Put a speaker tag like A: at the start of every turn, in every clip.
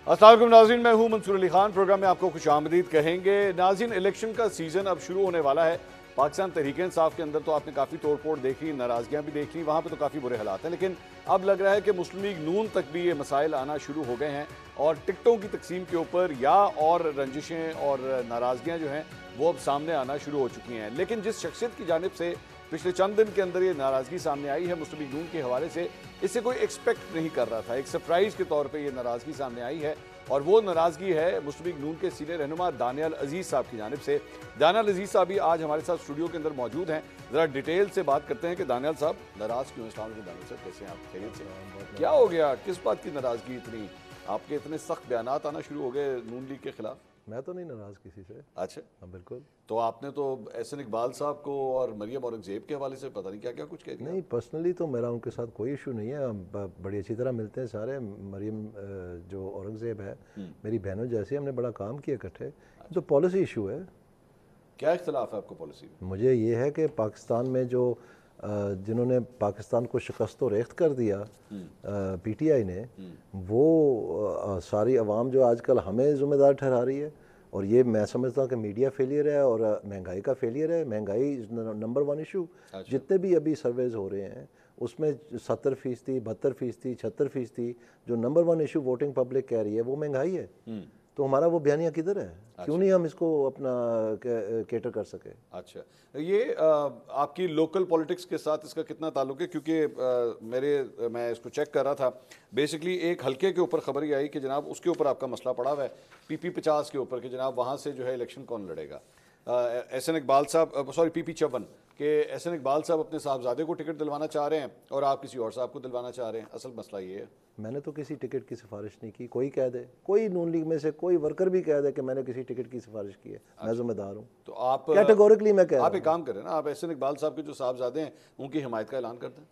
A: السلام علیکم ناظرین، میں ہوں منصور علی خان۔ پروگرام میں آپ کو خوش آمدید کہیں گے۔ ناظرین، الیکشن کا سیزن اب شروع ہونے والا ہے۔ پاکستان تحریک انصاف کے اندر تو آپ نے کافی توڑ پھوڑ دیکھی، ناراضگیاں بھی دیکھ لی، وہاں پہ تو کافی برے حالات ہیں، لیکن اب لگ رہا ہے کہ مسلم لیگ نون تک بھی یہ مسائل آنا شروع ہو گئے ہیں، اور ٹکٹوں کی تقسیم کے اوپر یا اور رنجشیں اور ناراضگیاں جو ہیں وہ اب سامنے آنا شروع ہو چکی ہیں۔ لیکن جس شخصیت کی جانب سے پچھلے چند دن کے اندر یہ ناراضگی سامنے آئی ہے مسلم لیگ نون کے حوالے سے، اس سے کوئی ایکسپیکٹ نہیں کر رہا تھا، ایک سرپرائز کے طور پہ یہ ناراضگی سامنے آئی ہے، اور وہ ناراضگی ہے مسلم لیگ نون کے سینئر رہنما دانیال عزیز صاحب کی جانب سے۔ دانیال عزیز صاحب بھی آج ہمارے ساتھ اسٹوڈیو کے اندر موجود ہیں۔ ذرا ڈیٹیل سے بات کرتے ہیں کہ دانیال صاحب ناراض کیوں ہیں؟ السلام علیکم دانیال صاحب، کیسے ہیں آپ؟ خیریت سے؟ کیا ہو گیا؟ کس بات کی ناراضگی اتنی؟ آپ کے اتنے سخت بیانات آنا شروع ہو گئے نون لیگ کے خلاف۔
B: میں تو نہیں ناراض کسی سے۔
A: اچھا،
B: ہاں بالکل۔
A: تو آپ نے تو احسن اقبال صاحب کو اور مریم اورنگزیب کے حوالے سے پتہ نہیں کیا کیا کچھ کہہ دیا۔
B: نہیں، پرسنلی تو میرا ان کے ساتھ کوئی ایشو نہیں ہے، ہم بڑی اچھی طرح ملتے ہیں سارے۔ مریم جو اورنگزیب ہے میری بہنوں جیسے، ہم نے بڑا کام کیا اکٹھے۔ تو پالیسی ایشو ہے۔
A: کیا اختلاف ہے آپ کو پالیسی میں؟
B: مجھے یہ ہے کہ پاکستان میں جو جنہوں نے پاکستان کو شکست و ریخت کر دیا پی ٹی آئی نے، وہ ساری عوام جو آج کل ہمیں ذمہ دار ٹھہرا رہی ہے، اور یہ میں سمجھتا ہوں کہ میڈیا فیلئر ہے اور مہنگائی کا فیلئر ہے۔ مہنگائی نمبر 1 ایشو۔ جتنے بھی ابھی سرویز ہو رہے ہیں اس میں 70%، 72%، 76%، جو نمبر 1 ایشو ووٹنگ پبلک کہہ رہی ہے وہ مہنگائی ہے۔ تو ہمارا وہ بیانیہ کدھر ہے؟ کیوں نہیں ہم اس کو اپنا کیٹر کر سکے؟
A: اچھا، یہ آپ کی لوکل پولیٹکس کے ساتھ اس کا کتنا تعلق ہے؟ کیونکہ میں اس کو چیک کر رہا تھا، بیسکلی ایک حلقے کے اوپر خبر یہ آئی کہ جناب اس کے اوپر آپ کا مسئلہ پڑا ہوا ہے، پی 50 کے اوپر، کہ جناب وہاں سے جو ہے الیکشن کون لڑے گا۔ احسن اقبال صاحب، سوری پی 54، کہ احسن اقبال صاحب اپنے صاحبزادے کو ٹکٹ دلوانا چاہ رہے ہیں اور آپ کسی اور صاحب کو دلوانا چاہ رہے ہیں۔ اصل مسئلہ یہ ہے،
B: میں نے تو کسی ٹکٹ کی سفارش نہیں کی۔ کوئی کہہ دے، کوئی نون لیگ میں سے کوئی ورکر بھی کہہ دے کہ میں نے کسی ٹکٹ کی سفارش کی ہے، میں ذمہ دار ہوں۔
A: تو آپ
B: کیٹیگورکلی میں کہہ رہا ہوں۔
A: آپ ایک کام کریں نا، آپ احسن اقبال صاحب کے جو صاحبزادے ہیں ان کی حمایت کا اعلان کر دیں،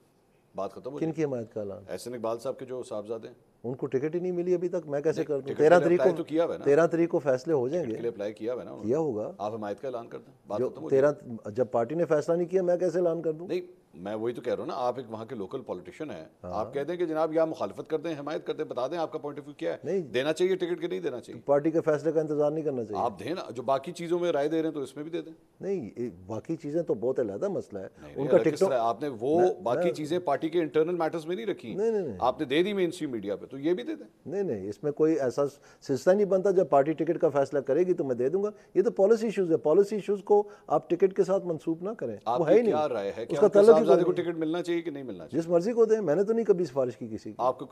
A: بات ختم ہو جائے۔
B: کن کی حمایت کا اعلان؟
A: احسن اقبال صاحب کے جو صاحبزادے ہیں،
B: ان کو ٹکٹ ہی نہیں ملی ابھی تک، میں کیسے کر دوں؟
A: ٹکٹ
B: 13
A: کے لیے
B: تاریخ
A: اپلائی
B: کو
A: تو کیا ہوا ہے نا،
B: 13 تاریخ کو فیصلے ہو جائیں
A: ٹکٹ
B: گے۔
A: کے لیے اپلائی کیا ہوا ہے نا انہوں نے،
B: کیا ہوگا۔
A: آپ حمایت کا اعلان کر دیں، بات
B: جو
A: ختم ہو جائے۔
B: 13 جب پارٹی نے فیصلہ نہیں کیا میں کیسے اعلان کر دوں؟
A: نہیں، میں وہی تو کہہ رہا ہوں نا، آپ ایک وہاں کے لوکل پولیٹیشین ہیں، آپ کہہ دیں کہ جناب یا مخالفت کر دیں، حمایت کر دیں، بتا دیں آپ کا پوائنٹ آف ویو کیا ہے،
B: نہیں،
A: دینا چاہیے ٹکٹ کہ نہیں دینا چاہیے۔
B: پارٹی کے فیصلے کا انتظار نہیں کرنا چاہیے۔
A: آپ دیں نا، جو باقی چیزوں میں رائے دے رہے ہیں تو اس میں بھی دے دیں۔
B: نہیں، باقی چیزیں تو بہت علیحدہ مسئلہ ہے ان کا۔
A: الگ کس طرح آپ نے وہ باقی چیزیں پارٹی کے انٹرنل میٹرز میں نہیں رکھی،
B: نہیں،
A: آپ نے دے دی مین اسٹریم میڈیا پہ، تو یہ بھی دے دیں۔
B: نہیں، اس میں کوئی ایسا سلسلہ نہیں بنتا۔ جب پارٹی ٹکٹ کا فیصلہ کرے گی تو میں دے دوں گا۔ یہ تو پالیسی ایشوز ہے، پالیسی ایشوز کو آپ ٹکٹ کے ساتھ منسوب نہ کریں،
A: آپ
B: وہ ہے ہی
A: کی کیا
B: نہیں۔
A: رائے ہے کہ
B: اس کا
A: آپ کے
B: تعلق ہی
A: صاحبزادے کو
B: کوئی نہیں۔
A: ٹکٹ ملنا چاہیے کہ نہیں ملنا چاہیے؟
B: جس مرضی کو دیں، میں نے تو نہیں کبھی سفارش کی کسی کی۔
A: آپ کو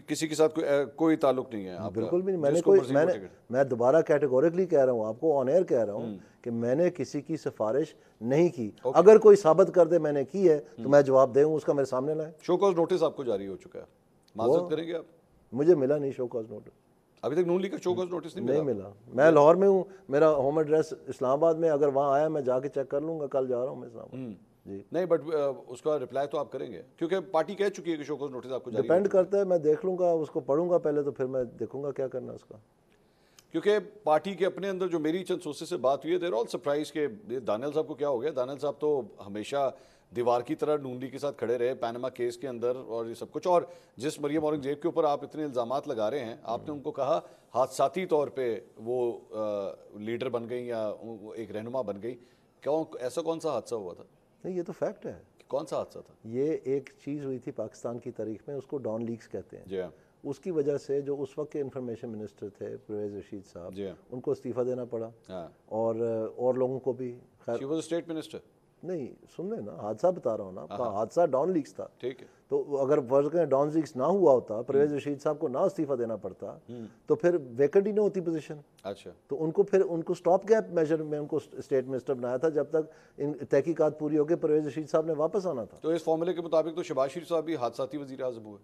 A: کسی کے ساتھ کوئی تعلق نہیں ہے آپ کا؟
B: بالکل بھی نہیں۔ میں دوبارہ کیٹیگورکلی کہہ رہا ہوں، آپ کو آن ایئر کہہ رہا ہوں کہ میں نے کسی کی سفارش نہیں کی۔ اگر کوئی ثابت کر دے میں نے کی ہے تو میں جواب دے ہوں، اس کا میرے سامنے لائیں۔
A: شو کاز نوٹس آپ کو جاری ہو چکا ہے، معذرت کریں گے آپ؟
B: مجھے ملا نہیں شو کاز نوٹس،
A: ابھی تک نون لیگ کا شو کاز نوٹس
B: نہیں ملا۔ میں لاہور میں ہوں، میرا ہوم ایڈریس اسلام آباد میں، اگر وہاں آیا میں جا کے چیک کر لوں گا، کل جا رہا ہوں میں اسلام آباد۔ جی
A: نہیں، بٹ اس کا رپلائی تو آپ کریں گے کیونکہ پارٹی کہہ چکی ہے کہ شو کاز نوٹس آپ کو جاری
B: ڈپینڈ کرتا ہے، میں دیکھ لوں گا، اس کو پڑھوں گا پہلے تو پھر میں دیکھوں گا کیا کرنا اس کا۔
A: کیونکہ پارٹی کے اپنے اندر جو میری چند سورسز سے بات ہوئی ہے، دیر آل سرپرائز کہ دانیال صاحب کو کیا ہو گیا۔ دانیال صاحب تو ہمیشہ دیوار کی طرح نون لیگ کے ساتھ کھڑے رہے پینما کیس کے اندر اور یہ سب کچھ، اور جس مریم اورنگزیب کے اوپر آپ اتنے الزامات لگا رہے ہیں، آپ نے ان کو کہا حادثاتی طور پہ وہ لیڈر بن گئی یا ایک رہنما بن گئی، ایسا کون سا حادثہ ہوا تھا؟
B: نہیں، یہ تو فیکٹ ہے۔
A: کون سا حادثہ تھا؟
B: یہ ایک چیز ہوئی تھی پاکستان کی تاریخ میں، اس کو ڈان لیگز کہتے ہیں۔
A: جی ہاں۔
B: اس کی وجہ سے جو اس وقت کے انفارمیشن منسٹر تھے پرویز رشید صاحب،
A: جی ہاں،
B: ان کو استعفیٰ دینا پڑا،
A: ہاں،
B: اور لوگوں کو بھی۔ خیر
A: شی واز اسٹیٹ منسٹر۔
B: نہیں، سن لیں نا، حادثہ بتا رہا ہوں نا، حادثہ ڈان لیگز تھا۔
A: ٹھیک ہے،
B: تو اگر فرض کریں ڈان لیگز نہ ہوا ہوتا، پرویز رشید صاحب کو نہ استعفیٰ دینا پڑتا تو پھر ویکنٹ ہی نہ ہوتی پوزیشن۔
A: اچھا،
B: تو ان کو سٹاپ گیپ میجر میں ان کو اسٹیٹ منسٹر بنایا تھا جب تک ان تحقیقات پوری ہو کے پرویز رشید صاحب نے واپس آنا تھا۔
A: تو اس فارمولے کے مطابق تو شہباز شریف صاحب بھی حادثاتی وزیر اعظم ہوئے،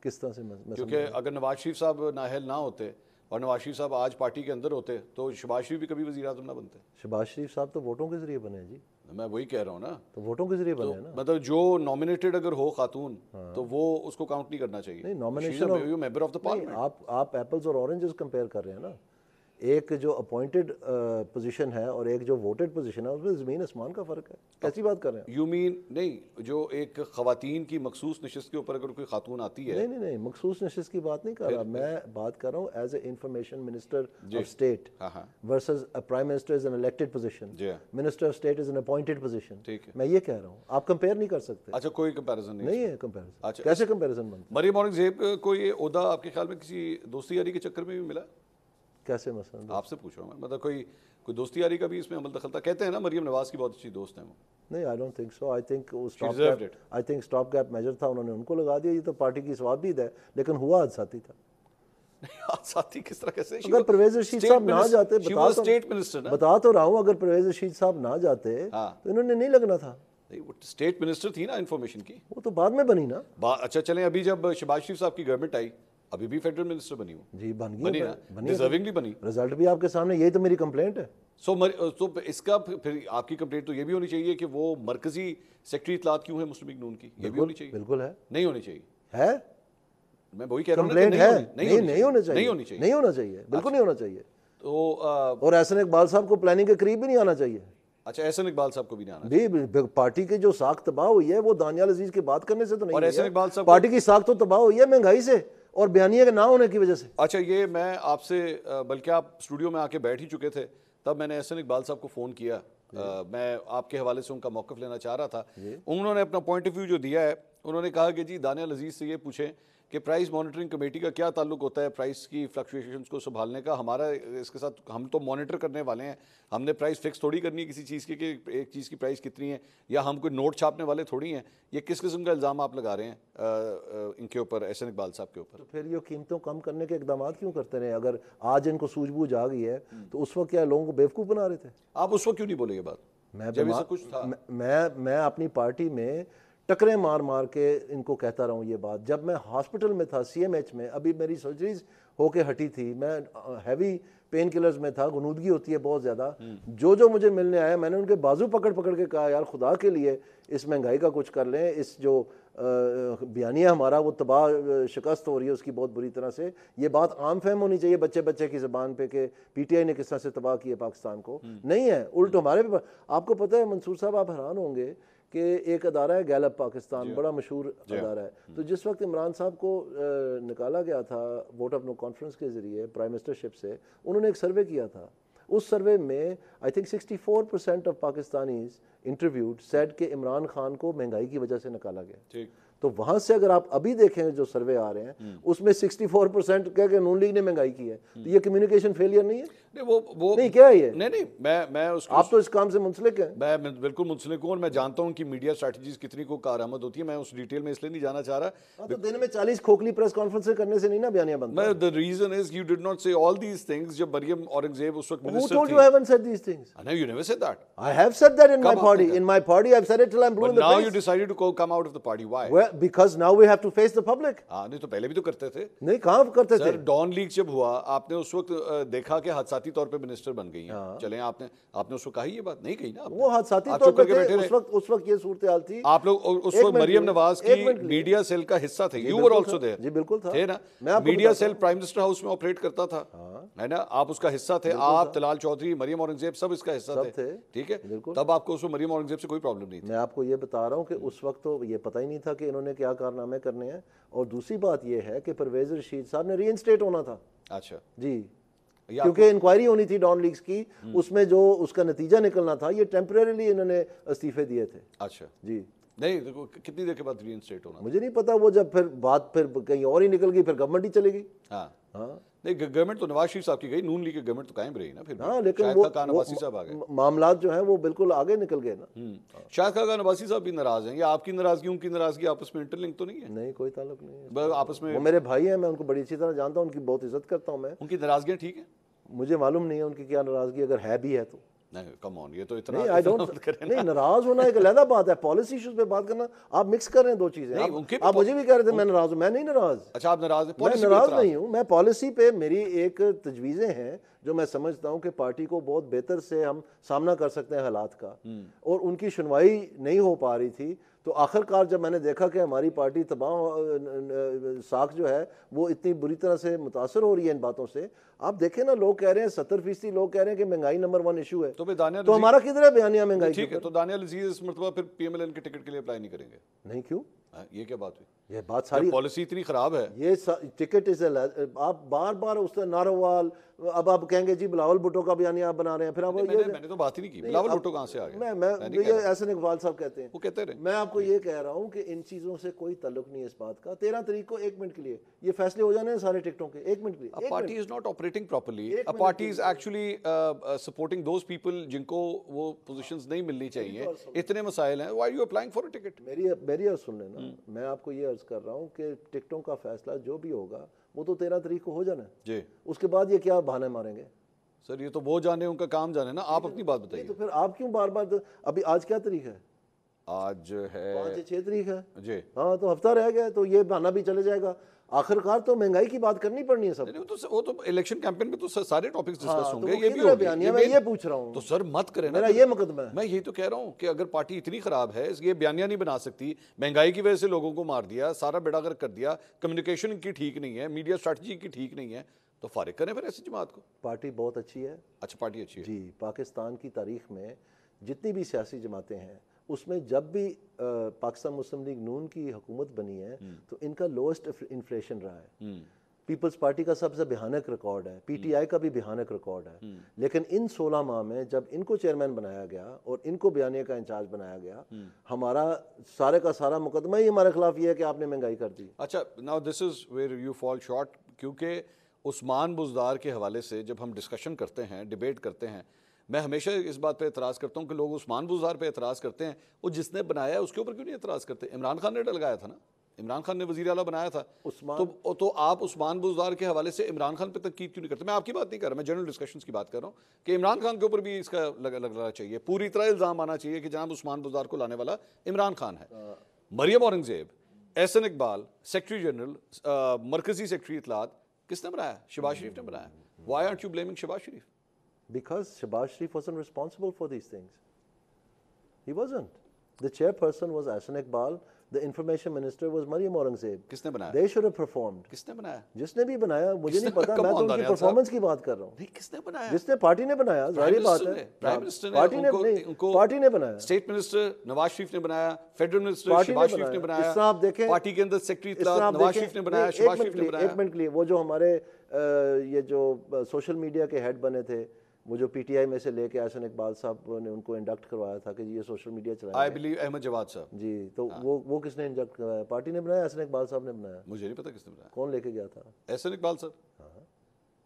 B: کس طرح سے؟
A: کیونکہ اگر نواز شریف صاحب نااہل نہ ہوتے اور نواز شریف صاحب آج پارٹی کے اندر ہوتے تو شہباز شریف بھی کبھی وزیر اعظم نہ بنتے۔
B: شہباز شریف صاحب تو ووٹوں کے ذریعے بنے ہیں جی۔
A: میں وہی کہہ رہا ہوں نا،
B: تو ووٹوں کے ذریعے بنے ہیں نا،
A: مطلب جو نامینیٹڈ اگر ہو خاتون تو وہ اس کو کاؤنٹ نہیں کرنا چاہیے۔
B: نہیں، nomination
A: member of the parliament.
B: آپ ایپلز اور اورنجز کمپیئر کر رہے ہیں نا۔ ایک جو اپوائنٹڈ پوزیشن ہے اور ایک جو ووٹڈ پوزیشن ہے اس میں زمین آسمان کا فرق ہے. کیسی بات کر رہے ہیں؟
A: یو مین نہیں جو ایک خواتین کی مخصوص نشست کے اوپر اگر کوئی خاتون آتی ہے.
B: نہیں مخصوص نشست کی بات نہیں کر رہا میں, بات کر رہا ہوں as a information minister of state versus prime minister is an elected position, minister of state is an appointed position. میں یہ کہہ رہا ہوں آپ کمپیئر نہیں کر سکتے.
A: اچھا کوئی کمپیریزن
B: نہیں ہے کمپیریزن. کیسے کمپیریزن بنتا ہے؟
A: مریم اورنگزیب کو یہ عہدہ آپ کے خیال میں کسی دوستی یاری کے چکر میں بھی ملا؟
B: کیسے مثلا
A: آپ سے پوچھ رہا ہوں میں, مطلب کوئی دوستی یاری کا بھی اس میں عمل دخل تھا؟ کہتے ہیں نا مریم نواز کی بہت اچھی دوست ہیں وہ.
B: نہیں I don't think so. I think stopgap measure تھا, انہوں نے ان کو لگا دیا. یہ تو پارٹی کی ثوابدید ہے لیکن ہوا حادثاتی تھا.
A: حادثاتی کس طرح کیسے؟
B: اگر پرویز رشید صاحب نہ جاتے, بتا تو رہا ہوں, اگر پرویز رشید صاحب نہ جاتے تو انہوں نے نہیں لگنا تھا.
A: اسٹیٹ منسٹر تھی نا انفارمیشن کی,
B: وہ تو بعد میں بنی نا.
A: اچھا چلیں ابھی جب شہباز شریف صاحب کی گورنمنٹ آئی ابھی بھی فیڈرل منسٹر بنی ہوں.
B: جی بن گئی,
A: ڈیزرونگلی بنی.
B: رزلٹ بھی آپ کے سامنے, یہی تو میری کمپلینٹ ہے.
A: تو اس کا پھر آپ کی کمپلینٹ تو یہ بھی ہونی چاہیے کہ وہ مرکزی سیکرٹری اطلاعات کیوں ہے مسلم لیگ نون کی, یہ بھی ہونی چاہیے.
B: بالکل ہے,
A: نہیں ہونی چاہیے.
B: ہے
A: میں وہی کہہ رہا ہوں
B: کمپلینٹ ہے.
A: نہیں ہونا چاہیے,
B: نہیں ہونا چاہیے, بالکل نہیں ہونا چاہیے.
A: تو
B: اور احسن اقبال صاحب کو پلاننگ کے قریب بھی نہیں آنا چاہیے.
A: اچھا احسن اقبال صاحب کو بھی نہیں آنا
B: جی, پارٹی کی جو ساخت تباہ ہوئی ہے وہ دانیال عزیز کی بات کرنے سے تو نہیں.
A: اور احسن اقبال صاحب
B: پارٹی کی ساخت تو تباہ ہوئی ہے مہنگائی سے اور بیانیے کے نہ ہونے کی وجہ سے.
A: اچھا یہ میں آپ سے, بلکہ آپ اسٹوڈیو میں آ کے بیٹھ ہی چکے تھے تب میں نے احسن اقبال صاحب کو فون کیا. میں آپ کے حوالے سے ان کا موقف لینا چاہ رہا تھا. انہوں نے اپنا پوائنٹ آف ویو جو دیا ہے, انہوں نے کہا کہ جی دانیال عزیز سے یہ پوچھیں کہ پرائز مانیٹرنگ کمیٹی کا کیا تعلق ہوتا ہے پرائز کی فلکچویشنز کو سنبھالنے کا. ہمارا اس کے ساتھ, ہم تو مانیٹر کرنے والے ہیں, ہم نے پرائز فکس تھوڑی کرنی ہے کسی چیز کی کہ ایک چیز کی پرائز کتنی ہے, یا ہم کوئی نوٹ چھاپنے والے تھوڑی ہیں. یہ کس قسم کا الزام آپ لگا رہے ہیں ان کے اوپر, احسن اقبال صاحب کے اوپر؟
B: تو پھر یہ قیمتوں کم کرنے کے اقدامات کیوں کرتے رہے؟ اگر آج ان کو سوجھ بوجھ آ گئی ہے تو اس وقت کیا لوگوں کو بیوقوف بنا رہے تھے؟
A: آپ اس وقت کیوں نہیں بولے یہ بات؟
B: میں اپنی پارٹی میں ٹکریں مار مار کے ان کو کہتا رہا ہوں یہ بات. جب میں ہاسپٹل میں تھا سی ایم ایچ میں, ابھی میری سرجریز ہو کے ہٹی تھی, میں ہیوی پین کلرز میں تھا, غنودگی ہوتی ہے بہت زیادہ. جو مجھے ملنے آیا میں نے ان کے بازو پکڑ پکڑ کے کہا یار خدا کے لیے اس مہنگائی کا کچھ کر لیں, اس جو بیانیہ ہمارا وہ تباہ شکست ہو رہی ہے اس کی بہت بری طرح سے. یہ بات عام فہم ہونی چاہیے بچے کی زبان پہ کہ پی ٹی آئی نے کس طرح سے تباہ کیا پاکستان کو. نہیں ہے, الٹ ہمارے پہ. آپ کو پتہ ہے منصور صاحب, آپ حیران ہوں گے کہ ایک ادارہ ہے گیلپ پاکستان, بڑا مشہور ادارہ ہے. تو جس وقت عمران صاحب کو نکالا گیا تھا ووٹ آف نو کانفرنس کے ذریعے پرائم منسٹرشپ سے, انہوں نے ایک سروے کیا تھا. اس سروے میں I think 64% of Pakistanis interviewed said کہ عمران خان کو مہنگائی کی وجہ سے نکالا گیا. تو وہاں سے اگر آپ ابھی دیکھیں جو سروے آ رہے ہیں اس میں 64% کہہ کہ نون لیگ نے مہنگائی کی ہے. تو یہ کمیونیکیشن فیلئر نہیں ہے؟ نہیں کیا ہے یہ؟
A: نہیں میں
B: آپ تو اس کام سے منسلک ہیں.
A: میں بالکل منسلک ہوں اور میں جانتا ہوں کہ میڈیا اسٹریٹجیز کتنی کو کارآمد ہوتی ہے. میں اس ڈیٹیل میں اس لیے نہیں جانا چاہ رہا.
B: تو دن میں 40 کھوکھلی پریس کانفرنس کرنے سے نہیں نا بیانیہ بنتا.
A: The reason is you did not say all these things جب مریم اورنگزیب اس وقت
B: منسٹر تھی. Who told you I haven't said these things?
A: No, you never said that.
B: I have said that in my party. In my party I've said it till I'm blue in the face.
A: But now you decided to come out of the party. Why?
B: Well, because now we have to face the public.
A: نہیں تو پہلے بھی تو کرتے تھے.
B: نہیں کہاں کرتے تھے.
A: سر ڈان لیگ جب ہوا آپ نے اس وقت دیکھا کہ حادثاتی طور پہ منسٹر بن گئی ہیں. چلیں آپ نے اس وقت کہی یہ بات نہیں کہی نا. وہ
B: حادثاتی طور پہ اس وقت یہ صورتحال تھی.
A: آپ لوگ اس وقت مریم نواز کی میڈیا سیل کا حصہ تھے. You were also there.
B: جی بالکل تھا.
A: تھے نا. Media cell prime minister house میں آپریٹ کرتا تھا ہے نا. آپ اس کا حصہ تھے. آپ طلال چودھری مریم اورنگزیب سب اس کا حصہ تھے. ٹھیک ہے. تب آپ کو اس میں مریم اورنگزیب سے کوئی پرابلم نہیں تھی.
B: میں آپ کو یہ بتا رہا ہوں کہ اس وقت تو یہ پتہ ہی نہیں تھا کہ انہوں نے کیا کارنامے کرنے ہیں. اور دوسری بات یہ ہے کہ پرویز رشید صاحب نے ری انسٹیٹ ہونا تھا.
A: اچھا جی,
B: کیونکہ انکوائری ہونی تھی ڈان لیگز کی, اس میں جو اس کا نتیجہ نکلنا تھا. یہ ٹیمپریریلی انہوں نے استعفے دیے تھے.
A: اچھا
B: جی.
A: نہیں کتنی دیر کے بعد ری انسٹیٹ ہونا
B: مجھے نہیں پتا. وہ جب پھر بات پھر کہیں اور ہی نکل گئی, پھر گورنمنٹ ہی چلے گئی.
A: ہاں نہیں گورنمنٹ تو نواز شریف صاحب کی گئی, نون لیگ کی گورنمنٹ تو قائم رہی نا. پھر
B: ہاں لیکن معاملات جو ہیں وہ بالکل آگے نکل گئے نا.
A: شاہد خاقان عباسی صاحب بھی ناراض ہیں, یا آپ کی ناراضگی ان کی ناراضگی آپس میں انٹر لنک تو نہیں ہے؟
B: نہیں کوئی تعلق نہیں ہے
A: آپس میں.
B: وہ میرے بھائی ہیں, میں ان کو بڑی اچھی طرح جانتا ہوں, ان کی بہت عزت کرتا ہوں. میں
A: ان کی ناراضگیاں ٹھیک ہیں,
B: مجھے معلوم نہیں ہے ان کی کیا ناراضگی, اگر ہے بھی ہے تو.
A: نہیں کم آن, یہ تو اتنا
B: نہیں, ناراض ہونا ایک علیحدہ بات ہے, پالیسی ایشوز پہ بات کرنا. آپ مکس کر رہے ہیں دو چیزیں. آپ مجھے بھی کہہ رہے تھے میں ناراض ہوں. میں نہیں ناراض.
A: اچھا آپ ناراض ہیں؟
B: میں ناراض نہیں ہوں. میں پالیسی پہ میری ایک تجویزیں ہیں جو میں سمجھتا ہوں کہ پارٹی کو بہت بہتر سے ہم سامنا کر سکتے ہیں حالات کا, اور ان کی سنوائی نہیں ہو پا رہی تھی. تو آخر کار جب میں نے دیکھا کہ ہماری پارٹی تمام ساکھ جو ہے وہ اتنی بری طرح سے متاثر ہو رہی ہے ان باتوں سے. آپ دیکھیں نا, لوگ کہہ رہے ہیں 70% لوگ کہہ رہے ہیں کہ مہنگائی نمبر 1 ایشو ہے, تو ہمارا کدھر ہے بیانیہ مہنگائی؟
A: ٹھیک ہے, تو دانیال عزیز اس مرتبہ پھر پی ایم ایل این کے ٹکٹ کے لیے اپلائی نہیں کریں گے؟
B: نہیں, کیوں؟
A: یہ کیا بات ہوئی؟
B: یہ بات ساری
A: پالیسی اتنی خراب ہے.
B: یہ ٹکٹ آپ بار بار اس سے ناروال, اب آپ کہیں گے جی بلاول بھٹو کا بیانیہ آپ بنا رہے ہیں, پھر آپ
A: میں نے تو بات ہی نہیں کی. بلاول بھٹو کہاں سے آ گیا؟
B: میں یہ احسن اقبال صاحب کہتے ہیں,
A: وہ کہتے رہے.
B: میں آپ کو یہ کہہ رہا ہوں کہ ان چیزوں سے کوئی تعلق نہیں ہے اس بات کا. 13 تاریخ کو 1 منٹ کے لیے یہ فیصلے ہو جانے ہیں سارے ٹکٹوں کے, 1 منٹ کے لیے.
A: Party is not operating properly. Party is actually supporting those people جن کو وہ پوزیشنز نہیں ملنی چاہیے. اتنے مسائل ہیں, why you applying for a ticket?
B: میری عرض سن لینا, میں آپ کو یہ عرض کر رہا ہوں کہ ٹکٹوں کا فیصلہ جو بھی ہوگا وہ تو 13 تاریخ کو ہو جانا ہے
A: جی.
B: اس کے بعد یہ کیا بہانے ماریں گے؟
A: سر یہ تو وہ جانے, ان کا کام جانے نا. آپ اپنی بات بتائیے.
B: تو پھر آپ کیوں بار بار, ابھی آج کیا تاریخ ہے؟
A: آج ہے
B: 5-6 تاریخ ہے
A: جی.
B: ہاں, تو ہفتہ رہ گیا, تو یہ بہانہ بھی چلے جائے گا. آخر کار تو مہنگائی کی بات کرنی پڑنی ہے سب.
A: وہ تو الیکشن کیمپین میں تو سارے ٹاپکس ڈسکس ہوں گے.
B: یہ بھی بیانیہ میں یہ پوچھ رہا ہوں.
A: تو سر مت کریں نا,
B: میرا یہ مقدمہ ہے.
A: میں یہی تو کہہ رہا ہوں کہ اگر پارٹی اتنی خراب ہے, یہ بیانیہ نہیں بنا سکتی, مہنگائی کی وجہ سے لوگوں کو مار دیا, سارا بیڑا غرق کر دیا, کمیونیکیشن کی ٹھیک نہیں ہے, میڈیا اسٹریٹجی کی ٹھیک نہیں ہے, تو فارغ کریں پھر ایسی جماعت کو.
B: پارٹی بہت اچھی ہے.
A: اچھا, پارٹی اچھی ہے
B: جی. پاکستان کی تاریخ میں جتنی بھی سیاسی جماعتیں ہیں اس میں جب بھی پاکستان مسلم لیگ نون کی حکومت بنی ہے تو ان کا لوسٹ انفلیشن رہا ہے. پیپلز پارٹی کا سب سے بھیانک ریکارڈ ہے, پی ٹی آئی کا بھی بھیانک ریکارڈ ہے. لیکن ان 16 ماہ میں جب ان کو چیئرمین بنایا گیا اور ان کو بیانیہ کا انچارج بنایا گیا, ہمارا سارے کا سارا مقدمہ ہی ہمارے خلاف یہ ہے کہ آپ نے مہنگائی کر دی.
A: اچھا, now this is where you fall short, کیونکہ عثمان بزدار کے حوالے سے جب ہم ڈسکشن کرتے ہیں, ڈیبیٹ کرتے ہیں, میں ہمیشہ اس بات پہ اعتراض کرتا ہوں کہ لوگ عثمان بزدار پہ اعتراض کرتے ہیں, وہ جس نے بنایا ہے اس کے اوپر کیوں نہیں اعتراض کرتے؟ عمران خان نے لگایا تھا نا, عمران خان نے وزیر اعلیٰ بنایا تھا, تو آپ عثمان بزدار کے حوالے سے عمران خان پہ تنقید کیوں نہیں کرتے؟ میں آپ کی بات نہیں کر رہا, میں جنرل ڈسکشنز کی بات کر رہا ہوں کہ عمران خان کے اوپر بھی اس کا لگنا چاہیے, پوری طرح الزام آنا چاہیے کہ جناب عثمان بزدار کو لانے والا عمران خان ہے. مریم اورنگزیب, احسن اقبال, سیکرٹری جنرل, مرکزی سیکرٹری اطلاعات, کس نے بنایا؟ شہباز شریف نے بنایا. Why aren't you blaming Shehbaz Sharif?
B: Because Shehbaz Sharif wasn't responsible for these things. He wasn't. The chairperson was Ahsan Iqbal. The information minister was Maryam Aurangzeb.
A: کس نے بنایا؟
B: They should have performed.
A: کس نے بنایا؟
B: جس نے بھی بنایا مجھے نہیں پتا, میں تو ان کی پرفارمنس کی بات کر رہا ہوں.
A: نہیں, کس نے بنایا؟
B: جس نے پارٹی نے بنایا, ظاہری بات ہے.
A: پرائم منسٹر
B: پارٹی نے بنایا.
A: اسٹیٹ منسٹر نواز شریف نے بنایا, فیڈرل منسٹر شہباز شریف نے بنایا.
B: اس طرح آپ دیکھیں
A: پارٹی کے اندر سیکرٹری اطلاعات نواز شریف نے بنایا, شہباز شریف نے بنایا.
B: 1 منٹ کے لیے, وہ جو ہمارے یہ جو سوشل میڈیا کے ہیڈ بنے تھے, وہ جو پی ٹی آئی میں سے لے کے احسن اقبال صاحب نے ان کو انڈکٹ کروایا تھا کہ یہ سوشل میڈیا چلائیں گے.
A: آئی بلیو احمد جواد صاحب.
B: جی, تو وہ کس نے انڈکٹ کروایا؟ پارٹی نے بنایا, احسن اقبال صاحب نے بنایا.
A: مجھے نہیں پتا کس نے بنایا.
B: کون لے کے گیا تھا؟
A: احسن اقبال صاحب.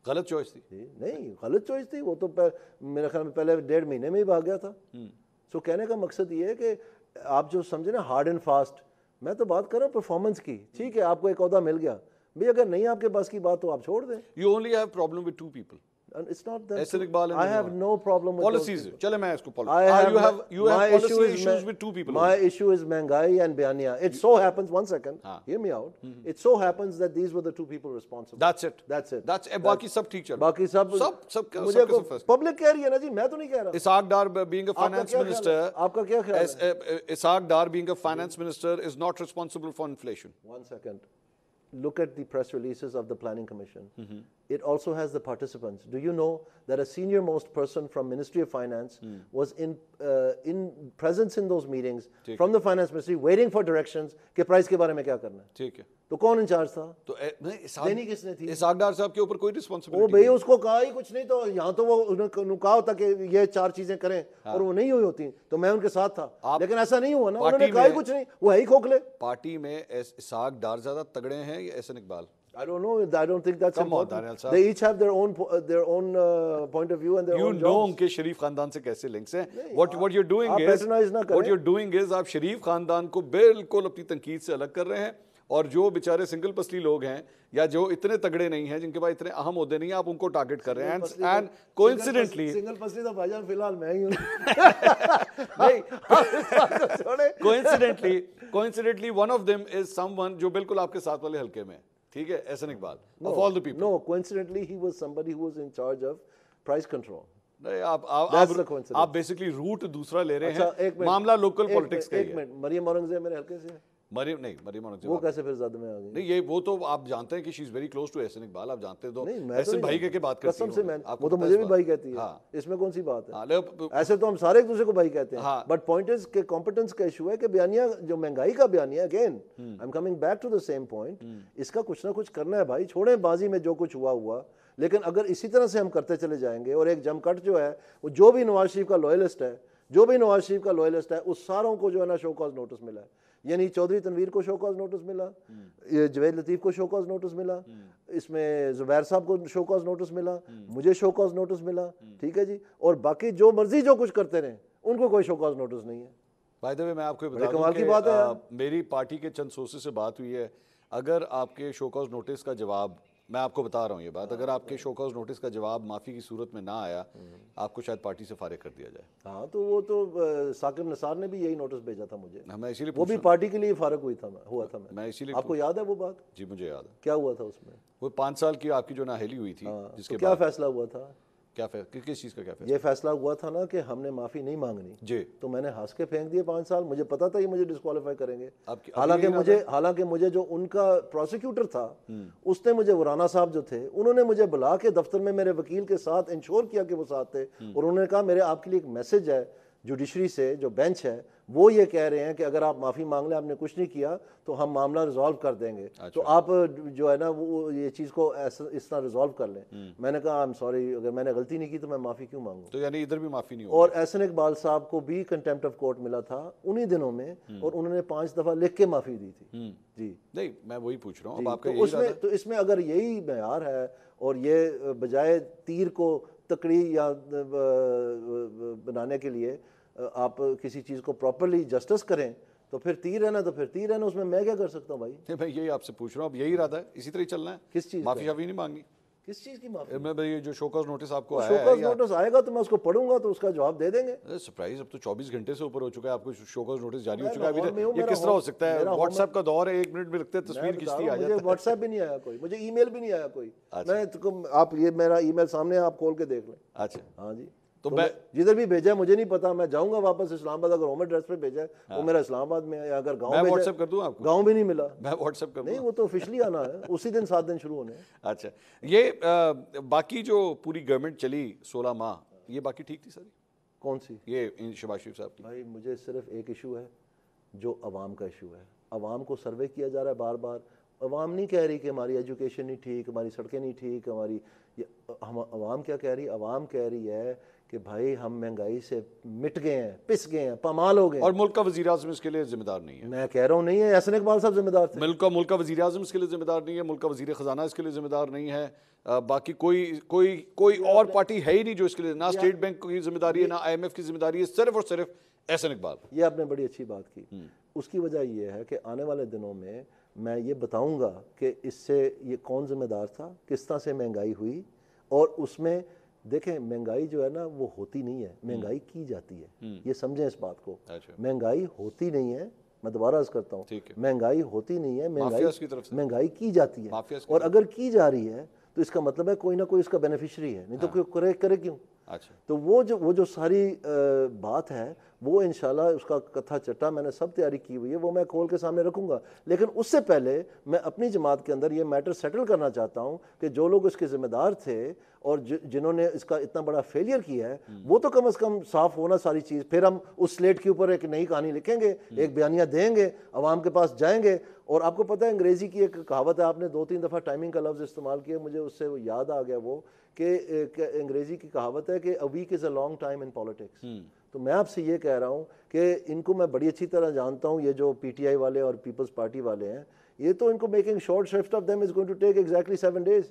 A: غلط چوائس تھی.
B: نہیں, غلط چوائس تھی. وہ تو میرے خیال میں پہلے 1.5 مہینے میں ہی بھاگ گیا تھا. سو کہنے کا مقصد یہ ہے کہ آپ جو سمجھے نا ہارڈ اینڈ فاسٹ, میں تو بات کر رہا ہوں پرفارمنس کی. ٹھیک ہے, آپ کو ایک عہدہ مل گیا بھئی, اگر نہیں آپ کے پاس کی بات تو آپ چھوڑ دیں.
A: You only have problem with 2 people.
B: It's not that.
A: Ahsan Iqbal and
B: I have no problem with
A: policies. چلے میں اس کو
B: you have
A: policy issues with 2 people.
B: My issue is مہنگائی and بیانیہ. It so happens, 1 second, hear me out. It so happens that these were the 2 people responsible.
A: That's it. باقی سب ٹھیک چل رہا.
B: باقی سب مجھے پبلک کہہ رہی ہے نا جی, میں تو نہیں کہہ رہا.
A: Ishaq Dar being a finance minister,
B: آپ کا کیا خیال ہے؟
A: Ishaq Dar being a finance minister is not responsible for inflation.
B: 1 second. Look at the press releases of the Planning Commission. It also has the participants. Do you know that a senior most person from Ministry of Finance was in presence in those meetings from the Finance Ministry waiting for directions کہ price کے بارے میں کیا کرنا ہے.
A: ٹھیک ہے,
B: تو کون انچارج تھا؟
A: تو
B: دینی کس نے تھی؟
A: اسحاق ڈار صاحب کے اوپر کوئی
B: وہ
A: رسپانسبلٹی
B: بھئی اس کو کہا ہی کچھ نہیں, تو یہاں تو وہ انہوں کہا ہوتا کہ یہ 4 چیزیں کریں اور وہ نہیں ہوئی ہوتی, تو میں ان کے ساتھ تھا. لیکن ایسا نہیں ہوا نا, انہوں نے کہا ہی کچھ نہیں, وہ ہے ہی کھوکھلے.
A: پارٹی میں اسحاق ڈار زیادہ تگڑے ہیں یا Ahsan Iqbal?
B: I don't know. I don't think that's important. They each have their own point of view and their own jobs.
A: You know کہ شریف خاندان سے کیسے لنکس ہیں. What you're doing is آپ شریف خاندان کو بالکل اپنی تنقید سے الگ کر رہے ہیں, اور جو بیچارے سنگل پسلی لوگ ہیں یا جو اتنے تگڑے نہیں ہیں, جن کے پاس اتنے اہم عہدے نہیں ہیں, آپ ان کو ٹارگٹ کر رہے ہیں. اینڈ کوئنسیڈنٹلی
B: سنگل پسلی تو بھائی جان فی الحال میں ہی ہوں.
A: Coincidentally one of them is someone جو بالکل آپ کے ساتھ والے حلقے میں. ٹھیک ہے, Ahsan Iqbal of all the people.
B: No, coincidentally he was somebody who was in charge of price control.
A: نہیں
B: That's the coincidence.
A: آپ بیسکلی روٹ دوسرا لے رہے
B: اچھا
A: ہیں,
B: ایک منٹ,
A: معاملہ لوکل پالیٹکس کا ہی
B: ایک
A: ہے.
B: منٹ, مریم اورنگزیب میرے حلقے سے
A: مریم
B: وہ کیسے پھر زد میں آ گئی؟
A: نہیں, یہ وہ تو آپ جانتے ہیں کہ شی is very close to Ahsan Iqbal, آپ جانتے ہیں, تو احسن بھائی کہہ کے بات کرتی
B: قسم سے,
A: ہیں,
B: وہ تو مجھے بھی بھائی کہتی ہے, اس میں کون سی بات ہے؟
A: ہاں,
B: ایسے تو ہم سارے ایک دوسرے کو بھائی کہتے ہیں, بٹ پوائنٹ از کہ کمپٹنس کا ایشو ہے کہ بیانیہ جو مہنگائی کا بیانیہ, again I am coming back to the same point, اس کا کچھ نہ کچھ کرنا ہے بھائی. چھوڑیں بازی میں جو کچھ ہوا, لیکن اگر اسی طرح سے ہم کرتے چلے جائیں گے, اور ایک جم کٹ جو ہے وہ جو بھی نواز شریف کا لوئلسٹ ہے, اس ساروں کو جو ہے نا شو کاز نوٹس ملا ہے. یعنی چودھری تنویر کو شو کاز نوٹس ملا, جوید لطیف کو شو کاز نوٹس ملا, اس میں زبیر صاحب کو شو کاز نوٹس ملا, مجھے شو کاز نوٹس ملا, ٹھیک ہے جی, اور باقی جو مرضی جو کچھ کرتے رہیں ان کو کوئی شو کاز نوٹس نہیں ہے.
A: بائی دا وے میں آپ کو بتا دوں کہ میری پارٹی کے چند سورسز سے بات ہوئی ہے, اگر آپ کے شو کاز نوٹس کا جواب, میں آپ کو بتا رہا ہوں یہ بات, اگر آپ کے شو کاز نوٹس کا جواب معافی کی صورت میں نہ آیا, آپ کو شاید پارٹی سے فارغ کر دیا جائے.
B: ہاں تو وہ تو ثاقب نثار نے بھی یہی نوٹس بھیجا تھا مجھے,
A: میں اسی لیے
B: وہ بھی پارٹی کے لیے فارغ ہوا تھا.
A: میں اسی لیے,
B: آپ کو یاد ہے وہ بات؟
A: جی مجھے یاد ہے.
B: کیا ہوا تھا اس میں؟
A: وہ 5 سال کی آپ کی جو نااہلی ہوئی تھی, جس کے
B: کیا فیصلہ ہوا تھا؟
A: کس چیز کا کیا فیصلہ؟
B: یہ فیصلہ ہوا تھا نا کہ ہم نے معافی نہیں مانگنی
A: جی,
B: تو میں نے ہنس کے پھینک دیے 5 سال. مجھے پتا تھا یہ مجھے ڈسکوالیفائی کریں گے, حالانکہ مجھے جو ان کا پروسیکیوٹر تھا اس نے مجھے ورانا صاحب جو تھے, انہوں نے مجھے بلا کے دفتر میں میرے وکیل کے ساتھ انشور کیا کہ وہ ساتھ تھے, اور انہوں نے کہا میرے آپ کے لیے ایک میسج ہے جوڈیشری سے, جو بینچ ہے وہ یہ کہہ رہے ہیں کہ اگر آپ معافی مانگ لیں, آپ نے کچھ نہیں کیا تو ہم معاملہ ریزالو کر دیں گے, تو آپ جو ہے نا وہ یہ چیز کو اس طرح ریزالو کر لیں. میں نے کہا آئی ایم سوری, اگر میں نے غلطی نہیں کی تو میں معافی کیوں مانگوں؟
A: تو یعنی ادھر بھی معافی نہیں ہوگی.
B: اور احسن اقبال صاحب کو بھی کنٹیمپٹ آف کورٹ ملا تھا انہی دنوں میں, اور انہوں نے 5 دفعہ لکھ کے معافی دی تھی. جی
A: نہیں, میں وہی پوچھ رہا ہوں, اب آپ کا
B: تو اس میں اگر یہی معیار ہے, اور یہ بجائے تیر کو تکڑی یا بنانے کے لیے آپ کسی چیز کو پراپرلی جسٹس کریں, تو پھر تیر رہنا تو پھر تیر رہنا, اس میں کیا کر سکتا ہوں بھائی؟
A: میں یہی آپ سے پوچھ رہا ہوں, اب یہی ارادہ ہے, اسی طرح چلنا ہے؟
B: کس چیز
A: معافی نہیں مانگنی؟
B: کس چیز کی معافی؟
A: میں یہ جو شوکاز نوٹس آپ کو آیا
B: شوکاز نوٹس آئے گا تو میں اس کو پڑھوں گا تو اس کا جواب دے دیں گے.
A: سرپرائز, اب تو 24 گھنٹے سے اوپر ہو چکا ہے, آپ کو شوکاز نوٹس جاری ہو چکا ہے ابھی تک, یہ کس طرح ہو سکتا ہے؟ واٹس ایپ کا دور ہے, 1 منٹ میں لگتے تصویر کھینچتی آ جاتا ہے.
B: مجھے واٹس ایپ بھی نہیں آیا کوئی, مجھے ای میل بھی نہیں آیا کوئی. آپ یہ میرا ای میل سامنے آپ کھول کے دیکھ لیں.
A: اچھا,
B: ہاں جی,
A: تو میں
B: جدھر بھی بھیجا ہے مجھے نہیں پتا, میں جاؤں گا واپس اسلام آباد, اگر ہوم ایڈریس پہ بھیجا ہے وہ میرا اسلام آباد میں ہے, یا اگر گاؤں
A: واٹس ایپ کر دوں آپ کو,
B: گاؤں بھی نہیں ملا,
A: میں واٹس ایپ کر دوں.
B: نہیں وہ تو آفیشلی آنا ہے, اسی دن 7 دن شروع ہونے ہیں.
A: اچھا, یہ باقی جو پوری گورنمنٹ چلی 16 ماہ, یہ باقی ٹھیک تھی ساری؟
B: کون سی؟
A: یہ شہباز شریف صاحب کی.
B: بھائی مجھے صرف ایک ایشو ہے جو عوام کا ایشو ہے. عوام کو سروے کیا جا رہا ہے بار بار, عوام نہیں کہہ رہی کہ ہماری ایجوکیشن نہیں ٹھیک, ہماری سڑکیں نہیں ٹھیک, عوام کیا کہہ رہی؟ عوام کہہ رہی ہے کہ بھائی ہم مہنگائی سے مٹ گئے ہیں, پس گئے ہیں, پامال ہو گئے ہیں.
A: اور ملک کا وزیر اعظم اس کے لیے ذمہ دار نہیں ہے.
B: میں کہہ رہا ہوں نہیں ہے, احسن اقبال صاحب ذمہ دار تھے.
A: ملک کا وزیر اعظم اس کے لیے ذمہ دار نہیں ہے, ملک کا وزیر خزانہ اس کے لیے ذمہ دار نہیں ہے, باقی کوئی اور پارٹی ہے ہی نہیں جو اس کے لیے, نہ اسٹیٹ بینک کی ذمہ داری ہے, نہ آئی ایم ایف کی ذمہ داری ہے, صرف اور صرف احسن اقبال.
B: یہ آپ نے بڑی اچھی بات کی. اس کی وجہ یہ ہے کہ آنے والے دنوں میں یہ بتاؤں گا کہ اس سے یہ کون ذمہ دار تھا, کس طرح سے مہنگائی ہوئی, اور اس میں دیکھیں مہنگائی جو ہے نا وہ ہوتی نہیں ہے, مہنگائی کی جاتی ہے. یہ سمجھیں اس بات کو, مہنگائی ہوتی نہیں ہے, میں دوبارہ عرض کرتا ہوں, مہنگائی ہوتی نہیں ہے, مہنگائی کی جاتی ہے, اور اگر کی جا رہی ہے تو اس کا مطلب ہے کوئی نہ کوئی اس کا بینیفیشری ہے, نہیں تو کوئی کرے کیوں؟ تو وہ جو ساری بات ہے وہ انشاءاللہ اس کا کتھا چٹا میں نے سب تیاری کی ہوئی ہے, وہ میں کھول کے سامنے رکھوں گا. لیکن اس سے پہلے میں اپنی جماعت کے اندر یہ میٹر سیٹل کرنا چاہتا ہوں کہ جو لوگ اس کے ذمہ دار تھے اور جنہوں نے اس کا اتنا بڑا فیلئر کیا ہے, وہ تو کم از کم صاف ہونا ساری چیز. پھر ہم اس سلیٹ کے اوپر ایک نئی کہانی لکھیں گے, ایک بیانیہ دیں گے, عوام کے پاس جائیں گے. اور آپ کو پتہ ہے انگریزی کی ایک کہاوت ہے, آپ نے 2-3 دفعہ ٹائمنگ کا لفظ استعمال کیا, مجھے اس سے یاد آ گیا وہ کہ انگریزی کی کہاوت ہے کہ a week is a long time in politics. تو میں آپ سے یہ کہہ رہا ہوں کہ ان کو میں بڑی اچھی طرح جانتا ہوں, یہ جو پی ٹی آئی والے اور پیپلز پارٹی والے ہیں, یہ تو ان کو making short shift of them is going to take exactly 7 days.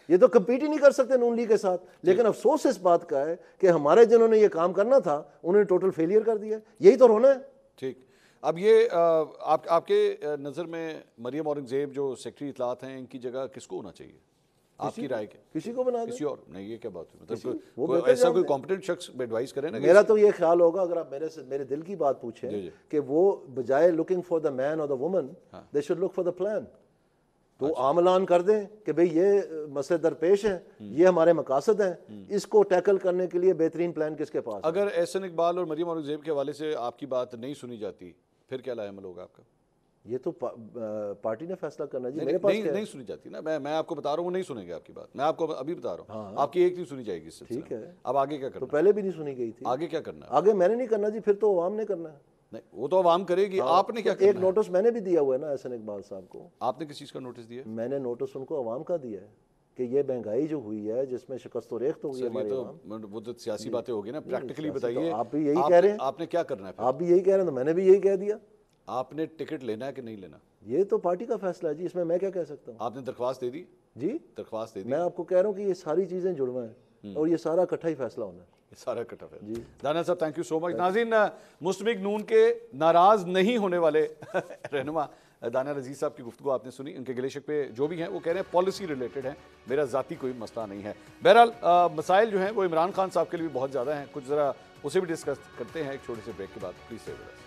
B: یہ تو کمپیٹ ہی نہیں کر سکتے نون لیگ کے ساتھ. لیکن افسوس اس بات کا ہے کہ ہمارے جنہوں نے یہ کام کرنا تھا انہوں نے ٹوٹل فیلئر کر دیا. یہی تو ہونا ہے.
A: ٹھیک, اب یہ آپ کے نظر میں مریم اورنگزیب جو سیکرٹری اطلاعات ہیں, ان کی جگہ کس کو ہونا چاہیے آپ کی رائے کے؟
B: کسی کو بنا دیں,
A: کسی اور نہیں. یہ کیا بات ہے, مطلب ایسا کوئی کمپیٹنٹ شخص ایڈوائز کرے نا.
B: میرا تو یہ خیال ہوگا, اگر آپ میرے دل کی بات پوچھیں کہ وہ بجائے لوکنگ فار دا مین اور the woman, they should look for the plan. تو عام اعلان کر دیں کہ بھئی یہ مسئلے درپیش ہیں، یہ ہمارے مقاصد ہیں، اس کو ٹیکل کرنے کے لیے بہترین پلان کس کے پاس ہے؟
A: اگر احسن اقبال اور مریم اورنگزیب کے حوالے سے آپ کی بات نہیں سنی جاتی پھر کیا لائے عمل ہوگا آپ کا؟
B: یہ تو پارٹی نے فیصلہ کرنا جی، میرے پاس
A: نہیں سنی جاتی نا، میں آپ کو بتا رہا ہوں وہ نہیں سنیں گے آپ کی بات، میں آپ کو ابھی بتا رہا ہوں آپ کی ایک نہیں سنی جائے گی اس سے،
B: ٹھیک ہے،
A: اب آگے کیا
B: تو
A: کرنا؟
B: پہلے بھی نہیں سنی گئی تھی،
A: آگے کیا کرنا ہے؟
B: آگے میں نے نہیں کرنا جی، پھر تو عوام نے کرنا ہے۔
A: نہیں وہ تو عوام کرے گی، آپ نے کیا کرنا
B: ایک نوٹس میں نے بھی دیا ہوا ہے نا احسن اقبال صاحب کو۔
A: آپ نے کس چیز کا نوٹس دیا؟
B: میں نے نوٹس ان کو عوام کا دیا ہے کہ یہ مہنگائی جو ہوئی ہے جس میں شکست و ریخت ہوگی ہماری عوام۔
A: وہ تو سیاسی باتیں ہوگی نا، پریکٹیکلی بتائیے
B: آپ بھی یہی کہہ رہے ہیں،
A: آپ نے کیا کرنا ہے؟
B: آپ بھی یہی کہہ رہے ہیں تو میں نے بھی یہی کہہ دیا۔
A: آپ نے ٹکٹ لینا ہے کہ نہیں لینا؟
B: یہ تو پارٹی کا فیصلہ ہے جی، اس میں کیا کہہ سکتا ہوں؟
A: آپ نے درخواست دے دی؟
B: جی
A: درخواست دے دی؟
B: میں آپ کو کہہ رہا ہوں کہ یہ ساری چیزیں جڑواں ہیں اور یہ سارا اکٹھا ہی فیصلہ ہونا ہے۔
A: سارا کٹا ہے جی۔ دانا صاحب تھینک یو سو مچ۔ ناظرین، مسلم لیگ نون کے ناراض نہیں ہونے والے رہنما دانیہ عزیز صاحب کی گفتگو آپ نے سنی، ان کے گلے شکوے جو بھی ہیں وہ کہہ رہے ہیں پالیسی ریلیٹڈ ہیں، میرا ذاتی کوئی مسئلہ نہیں ہے۔ بہرحال مسائل جو ہیں وہ عمران خان صاحب کے لیے بھی بہت زیادہ ہیں، کچھ ذرا اسے بھی ڈسکس کرتے ہیں ایک چھوٹے سے بریک کے بعد، پلیز اسٹے ود اس۔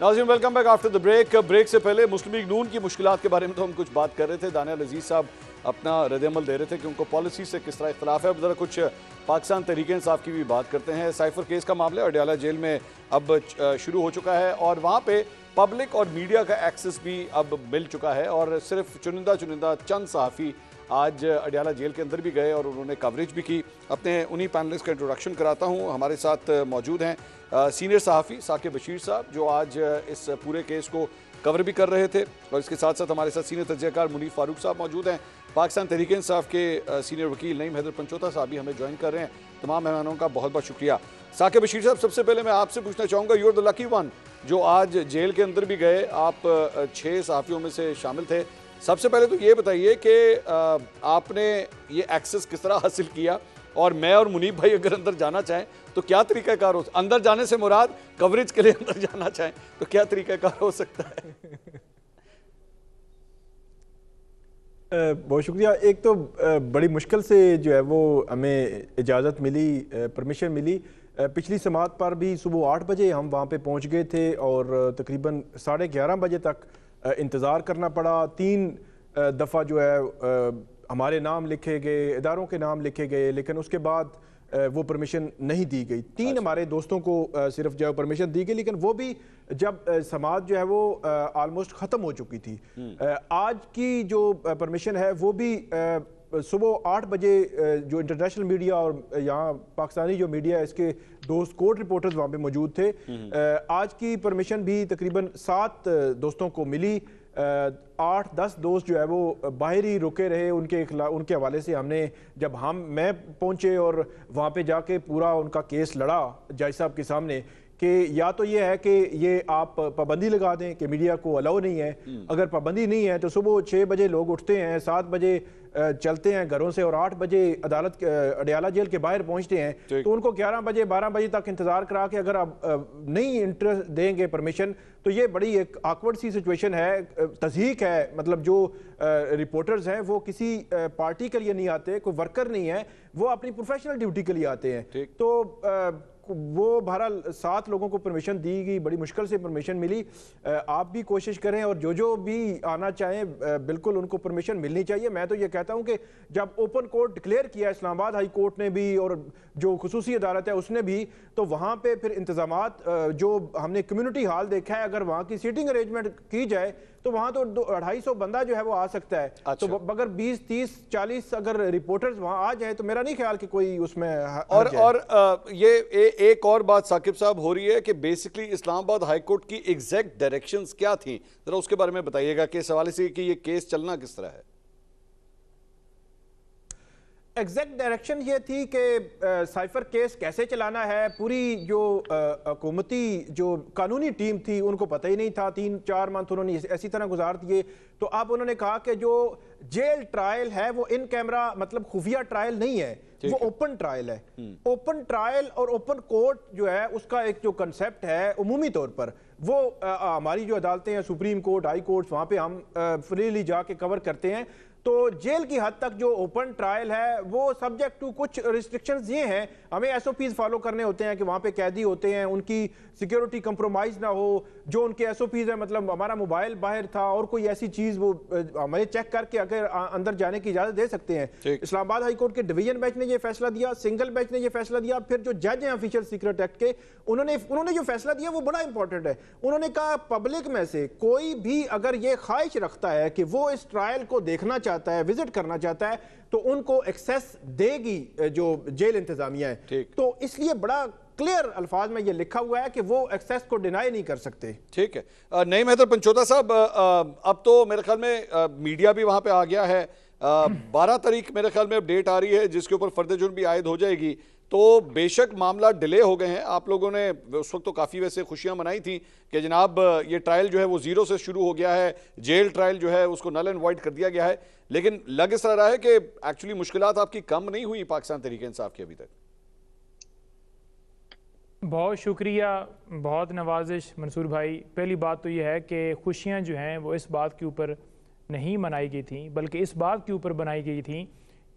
A: ناظرین welcome back after the break. Break سے پہلے مسلم لیگ نون کی مشکلات کے بارے میں تو ہم کچھ بات کر رہے تھے، دانیہ عزیز صاحب اپنا رد عمل دے رہے تھے کہ ان کو پالیسی سے کس طرح اختلاف ہے۔ اب ذرا کچھ پاکستان تحریک انصاف کی بھی بات کرتے ہیں۔ سائفر کیس کا معاملہ اڈیالہ جیل میں اب شروع ہو چکا ہے اور وہاں پہ پبلک اور میڈیا کا ایکسس بھی اب مل چکا ہے، اور صرف چنندہ چند صحافی آج اڈیالہ جیل کے اندر بھی گئے اور انہوں نے کوریج بھی کی۔ اپنے انہی پینلسٹ کا انٹروڈکشن کراتا ہوں۔ ہمارے ساتھ موجود ہیں سینئر صحافی ثاقب بشیر صاحب جو آج اس پورے کیس کو کور بھی کر رہے تھے، اور اس کے ساتھ ساتھ ہمارے ساتھ سینئر تجزیہ کار منیف فاروق صاحب موجود ہیں۔ پاکستان تحریک انصاف کے سینئر وکیل نعیم حیدر پنچوتا صاحب بھی ہمیں جوائن کر رہے ہیں۔ تمام مہمانوں کا بہت بہت شکریہ۔ ثاقب بشیر صاحب، سب سے پہلے میں آپ سے پوچھنا چاہوں گا، you are the lucky one جو آج جیل کے اندر بھی گئے، آپ 6 صحافیوں میں سے شامل تھے۔ سب سے پہلے تو یہ بتائیے کہ آپ نے یہ ایکسس کس طرح حاصل کیا، اور میں اور منیب بھائی اگر اندر جانا چاہیں تو کیا طریقہ کار ہو، اندر جانے سے مراد کوریج کے لیے اندر جانا چاہیں تو کیا طریقہ کار ہو سکتا ہے؟
C: بہت شکریہ۔ ایک تو بڑی مشکل سے جو ہے وہ ہمیں اجازت ملی، پرمیشن ملی۔ پچھلی سماعت پر بھی صبح 8 بجے ہم وہاں پہ پہنچ گئے تھے اور تقریباً 11:30 بجے تک انتظار کرنا پڑا۔ 3 دفعہ جو ہے ہمارے نام لکھے گئے، اداروں کے نام لکھے گئے، لیکن اس کے بعد وہ پرمیشن نہیں دی گئی۔ 3 ہمارے دوستوں کو صرف جو ہے پرمیشن دی گئی، لیکن وہ بھی جب سماعت جو ہے وہ آلموسٹ ختم ہو چکی تھی۔ آج کی جو پرمیشن ہے وہ بھی صبح 8 بجے جو انٹرنیشنل میڈیا اور یہاں پاکستانی جو میڈیا ہے اس کے دوست کوٹ رپورٹرز وہاں پہ موجود تھے، آج کی پرمیشن بھی تقریباً 7 دوستوں کو ملی۔ 8-10 دوست جو ہے وہ باہر ہی رکے رہے۔ ان کے حوالے سے ہم نے جب میں پہنچے اور وہاں پہ جا کے پورا ان کا کیس لڑا جج صاحب کے سامنے کہ یا تو یہ ہے کہ یہ آپ پابندی لگا دیں کہ میڈیا کو الاؤ نہیں ہے، اگر پابندی نہیں ہے تو صبح 6 بجے لوگ اٹھتے ہیں، 7 بجے چلتے ہیں گھروں سے اور 8 بجے عدالت اڈیالہ جیل کے باہر پہنچتے ہیں، تو ان کو 11 بجے 12 بجے تک انتظار کرا کے اگر آپ نہیں انٹرسٹ دیں گے پرمیشن تو یہ بڑی ایک آکورڈ سی سچویشن ہے، تضحیک ہے۔ مطلب جو رپورٹرز ہیں وہ کسی پارٹی کے لیے نہیں آتے، کوئی ورکر نہیں ہے، وہ اپنی پروفیشنل ڈیوٹی کے لیے آتے ہیں۔ تو وہ بہرحال 7 لوگوں کو پرمیشن دی گئی، بڑی مشکل سے پرمیشن ملی۔ آپ بھی کوشش کریں اور جو بھی آنا چاہیں بالکل ان کو پرمیشن ملنی چاہیے۔ میں تو یہ کہتا ہوں کہ جب اوپن کورٹ ڈکلیئر کیا اسلام آباد ہائی کورٹ نے بھی اور جو خصوصی عدالت ہے اس نے بھی، تو وہاں پہ پھر انتظامات جو ہم نے کمیونٹی ہال دیکھا ہے، اگر وہاں کی سیٹنگ ارینجمنٹ کی جائے تو وہاں تو 250 بندہ جو ہے وہ آ سکتا ہے۔ تو اگر 20 30 40 اگر رپورٹرز وہاں آ جائیں تو میرا نہیں خیال کہ کوئی اس میں
A: اور یہ ایک اور بات ثاقب صاحب ہو رہی ہے کہ بیسکلی اسلام آباد ہائی کورٹ کی ایگزیکٹ ڈائریکشنز کیا تھیں، ذرا اس کے بارے میں بتائیے گا کہ اس حوالے سے کہ یہ کیس چلنا کس طرح ہے۔
C: ایگزیکٹ ڈائریکشن یہ تھی کہ سائفر کیس کیسے چلانا ہے، پوری جو حکومتی جو قانونی ٹیم تھی ان کو پتہ ہی نہیں تھا۔ 3-4 منتھ انہوں نے ایسی طرح گزار دیے۔ تو اب انہوں نے کہا کہ جو جیل ٹرائل ہے وہ ان کیمرہ مطلب خفیہ ٹرائل نہیں ہے، وہ اوپن ٹرائل ہے۔ اوپن ٹرائل اور اوپن کورٹ جو ہے اس کا ایک جو کنسیپٹ ہے عمومی طور پر وہ ہماری جو عدالتیں ہیں سپریم کورٹ ہائی کورٹس وہاں پہ ہم فریلی جا کے کور کرتے ہیں. تو جیل کی حد تک جو اوپن ٹرائل ہے وہ سبجیکٹ ٹو کچھ ریسٹرکشنز یہ ہیں, ہمیں ایس او پیز فالو کرنے ہوتے ہیں کہ وہاں پہ قیدی ہوتے ہیں, ان کی سیکیورٹی کمپرومائز نہ ہو, جو ان کے ایس او پیز ہیں مطلب ہمارا موبائل باہر تھا اور کوئی ایسی چیز وہ ہمیں چیک کر کے اگر اندر جانے کی اجازت دے سکتے ہیں. اسلام آباد ہائی کورٹ کے ڈویژن بینچ نے یہ فیصلہ دیا, سنگل بینچ نے یہ فیصلہ دیا, پھر جو جج ہیں آفیشیل سیکرٹ ایکٹ کے انہوں نے جو فیصلہ دیا وہ بڑا امپورٹنٹ ہے. انہوں نے کہا پبلک میں سے کوئی بھی اگر یہ خواہش رکھتا ہے کہ وہ اس ٹرائل کو دیکھنا چاہتا ہے, وزٹ کرنا چاہتا ہے, تو ان کو ایکسیس دے گی جو جیل انتظامیہ ہے. تو اس لیے بڑا کلیئر الفاظ میں یہ لکھا ہوا ہے کہ وہ ایکسیس کو ڈینائی نہیں کر سکتے.
A: ٹھیک ہے. نعیم حیدر پنچوتا صاحب, اب تو میرے خیال میں میڈیا بھی وہاں پہ آ گیا ہے, 12 تاریخ میرے خیال میں اپڈیٹ آ رہی ہے جس کے اوپر فرد جرم بھی عائد ہو جائے گی. تو بے شک معاملہ ڈیلے ہو گئے ہیں, آپ لوگوں نے اس وقت تو کافی ویسے خوشیاں منائی تھیں کہ جناب یہ ٹرائل جو ہے وہ زیرو سے شروع ہو گیا ہے, جیل ٹرائل جو ہے اس کو نل اینڈ وائڈ کر دیا گیا ہے, لیکن لگ اس طرح رہا ہے کہ ایکچولی مشکلات آپ کی کم نہیں ہوئی پاکستان تحریک انصاف کی ابھی تک.
D: بہت شکریہ, بہت نوازش منصور بھائی. پہلی بات تو یہ ہے کہ خوشیاں جو ہیں وہ اس بات کے اوپر نہیں منائی گئی تھیں بلکہ اس بات کے اوپر بنائی گئی تھیں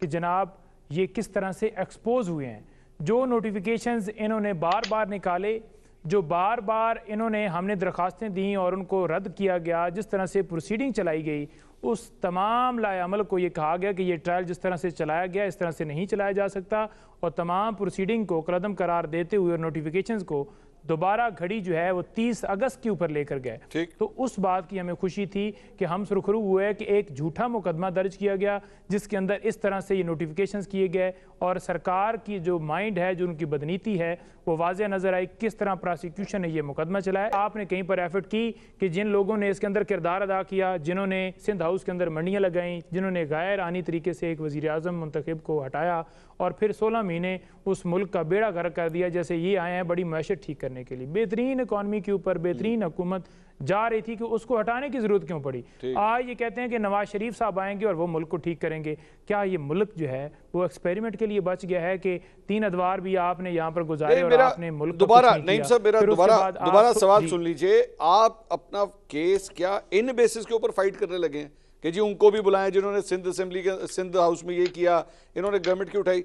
D: کہ جناب یہ کس طرح سے ایکسپوز ہوئے ہیں. جو نوٹیفیکیشنز انہوں نے بار بار نکالے, جو بار بار انہوں نے ہم نے درخواستیں دیں اور ان کو رد کیا گیا, جس طرح سے پروسیڈنگ چلائی گئی, اس تمام لائے عمل کو یہ کہا گیا کہ یہ ٹرائل جس طرح سے چلایا گیا اس طرح سے نہیں چلایا جا سکتا, اور تمام پروسیڈنگ کو قلعدم قرار دیتے ہوئے اور نوٹیفیکیشنز کو دوبارہ گھڑی جو ہے وہ 30 اگست کے اوپر لے کر گئے. تو اس بات کی ہمیں خوشی تھی کہ ہم سرخرو ہوئے کہ ایک جھوٹا مقدمہ درج کیا گیا جس کے اندر اس طرح سے یہ نوٹیفیکیشنز کیے گئے, اور سرکار کی جو مائنڈ ہے, جو ان کی بدنیتی ہے وہ واضح نظر آئی. کس طرح پراسیکیوشن نے یہ مقدمہ چلایا. آپ نے کہیں پر ایفرٹ کی کہ جن لوگوں نے اس کے اندر کردار ادا کیا, جنہوں نے سندھ ہاؤس کے اندر منڈیاں لگائیں, جنہوں نے غیر آئینی طریقے سے ایک وزیر اعظم منتخب کو ہٹایا اور پھر 16 مہینے اس ملک کا بیڑا غرق کر دیا, جیسے یہ آئے ہیں بڑی معیشت ٹھیک کرنے کے لیے. بہترین اکانومی کے اوپر بہترین حکومت جا رہی تھی کہ اس کو ہٹانے کی ضرورت کیوں پڑی. آج یہ کہتے ہیں کہ نواز شریف صاحب آئیں گے اور وہ ملک کو ٹھیک کریں گے. کیا یہ ملک جو ہے وہ ایکسپیریمنٹ کے لیے بچ گیا ہے کہ 3 ادوار بھی آپ نے یہاں پر گزارے اور آپ نے ملک کو
A: دوبارہ نعیم صاحب میرا دوبارہ سوال سن لیجئے. آپ اپنا کیس کیا ان بیسس کے اوپر فائٹ کرنے لگے ہیں کہ جی ان کو بھی بلائیں جنہوں نے سندھ اسمبلی کے سندھ ہاؤس میں یہ کیا, انہوں نے گورنمنٹ کی اٹھائی,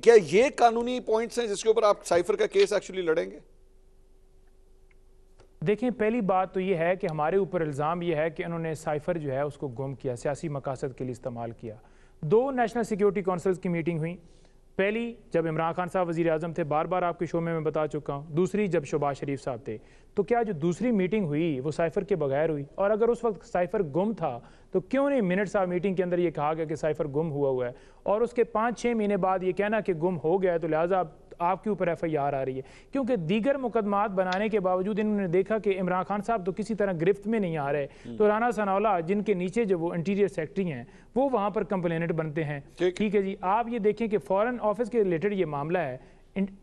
A: کیا یہ قانونی پوائنٹس ہیں جس کے اوپر آپ سائفر کا کیس ایکچولی لڑیں گے؟
D: دیکھیں, پہلی بات تو یہ ہے کہ ہمارے اوپر الزام یہ ہے کہ انہوں نے سائفر جو ہے اس کو گم کیا, سیاسی مقاصد کے لیے استعمال کیا. 2 نیشنل سیکیورٹی کونسلز کی میٹنگ ہوئی, پہلی جب عمران خان صاحب وزیر اعظم تھے, بار بار آپ کے شو میں بتا چکا ہوں, دوسری جب شہباز شریف صاحب تھے. تو کیا جو دوسری میٹنگ ہوئی وہ سائفر کے بغیر ہوئی؟ اور اگر اس وقت سائفر گم تھا تو کیوں نہیں منٹس آف میٹنگ کے اندر یہ کہا گیا کہ سائفر گم ہوا ہے, اور اس کے 5-6 مہینے بعد یہ کہنا کہ گم ہو گیا ہے تو لہٰذا آپ کے اوپر ایف آئی آر آ رہی ہے. کیونکہ دیگر مقدمات بنانے کے باوجود انہوں نے دیکھا کہ عمران خان صاحب تو کسی طرح گرفت میں نہیں آ رہے, تو رانا ثناءاللہ جن کے نیچے جو وہ انٹیریئر سیکٹری ہیں وہ وہاں پر کمپلیننٹ بنتے ہیں. ٹھیک ہے جی, آپ یہ دیکھیں کہ فورن آفس کے ریلیٹڈ یہ معاملہ ہے,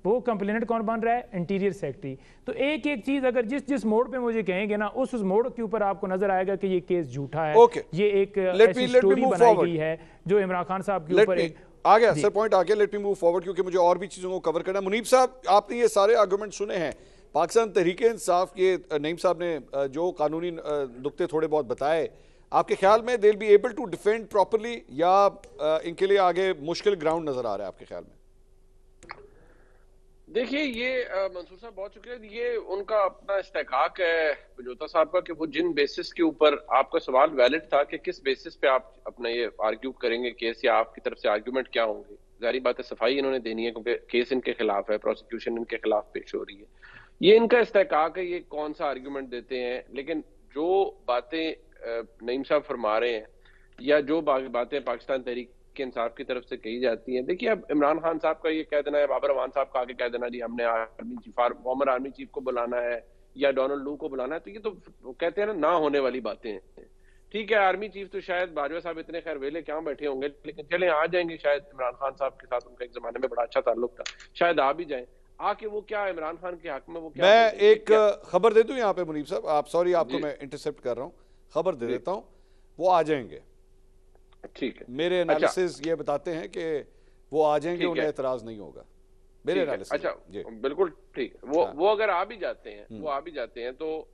D: وہ کمپلیننٹ کون بن رہا ہے؟ Interior secretary. تو ایک ایک چیز اگر جس موڑ پہ مجھے کہیں گے نا, اس موڑ کے اوپر آپ کو نظر آئے گا کہ یہ کیس جھوٹا ہے, یہ ایک ایسی سٹوری بنائی گئی ہے جو عمران خان صاحب کے اوپر ایک
A: آ گیا. سر پوائنٹ آ گیا, لیٹ می موو فارورڈ کیونکہ مجھے اور بھی چیزوں کو کور کرنا ہے. منیب صاحب, آپ نے یہ سارے آرگومنٹ سنے ہیں, پاکستان تحریک انصاف کے نعیم صاحب نے جو قانونی نقطے تھوڑے بہت بتائے, آپ کے خیال میں they'll be able to defend properly یا ان کے لیے آگے مشکل گراؤنڈ نظر آ رہا ہے آپ کے خیال میں؟
E: دیکھیے, یہ منصور صاحب بہت شکریہ, یہ ان کا اپنا استحقاق ہے پنجوتا صاحب کا کہ وہ جن بیسس کے اوپر, آپ کا سوال ویلڈ تھا کہ کس بیسس پہ آپ اپنا یہ آرگیو کریں گے کیس, یا آپ کی طرف سے آرگیومنٹ کیا ہوں گے. ظاہری بات ہے صفائی انہوں نے دینی ہے کیونکہ کیس ان کے خلاف ہے, پروسیکیوشن ان کے خلاف پیش ہو رہی ہے, یہ ان کا استحقاق ہے یہ کون سا آرگیومنٹ دیتے ہیں. لیکن جو باتیں نعیم صاحب فرما رہے ہیں یا جو باتیں پاکستان تحریک کے انصاف کی طرف سے کہی جاتی ہیں, دیکھیے اب عمران خان صاحب کا یہ کہہ دینا ہے, بابر امان صاحب کا آگے کہہ دینا جی ہم نے army chief former army chief کو بلانا ہے یا ڈونلڈ لو کو بلانا ہے, تو یہ تو کہتے ہیں نا نہ ہونے والی باتیں ہیں. ٹھیک ہے, آرمی چیف تو شاید باجوہ صاحب اتنے خیر ویلے کہاں بیٹھے ہوں گے, لیکن چلیں آ جائیں گے, شاید عمران خان صاحب کے ساتھ ان کا ایک زمانے میں بڑا اچھا تعلق تھا, شاید آ بھی جائیں. آ کے وہ کیا عمران خان کے حق میں وہ کیا,
A: میں ایک خبر دے دوں یہاں پہ منیب صاحب, آپ سوری آپ کو میں انٹرسپٹ کر رہا ہوں, خبر دے دیتا ہوں, وہ آ جائیں گے.
E: ٹھیک ہے,
A: میرے انالیسز یہ بتاتے ہیں کہ وہ آ جائیں گے, انہیں اعتراض نہیں ہوگا. میرے انالیسس۔
E: اچھا بالکل ٹھیک، وہ اگر آ بھی جاتے ہیں تو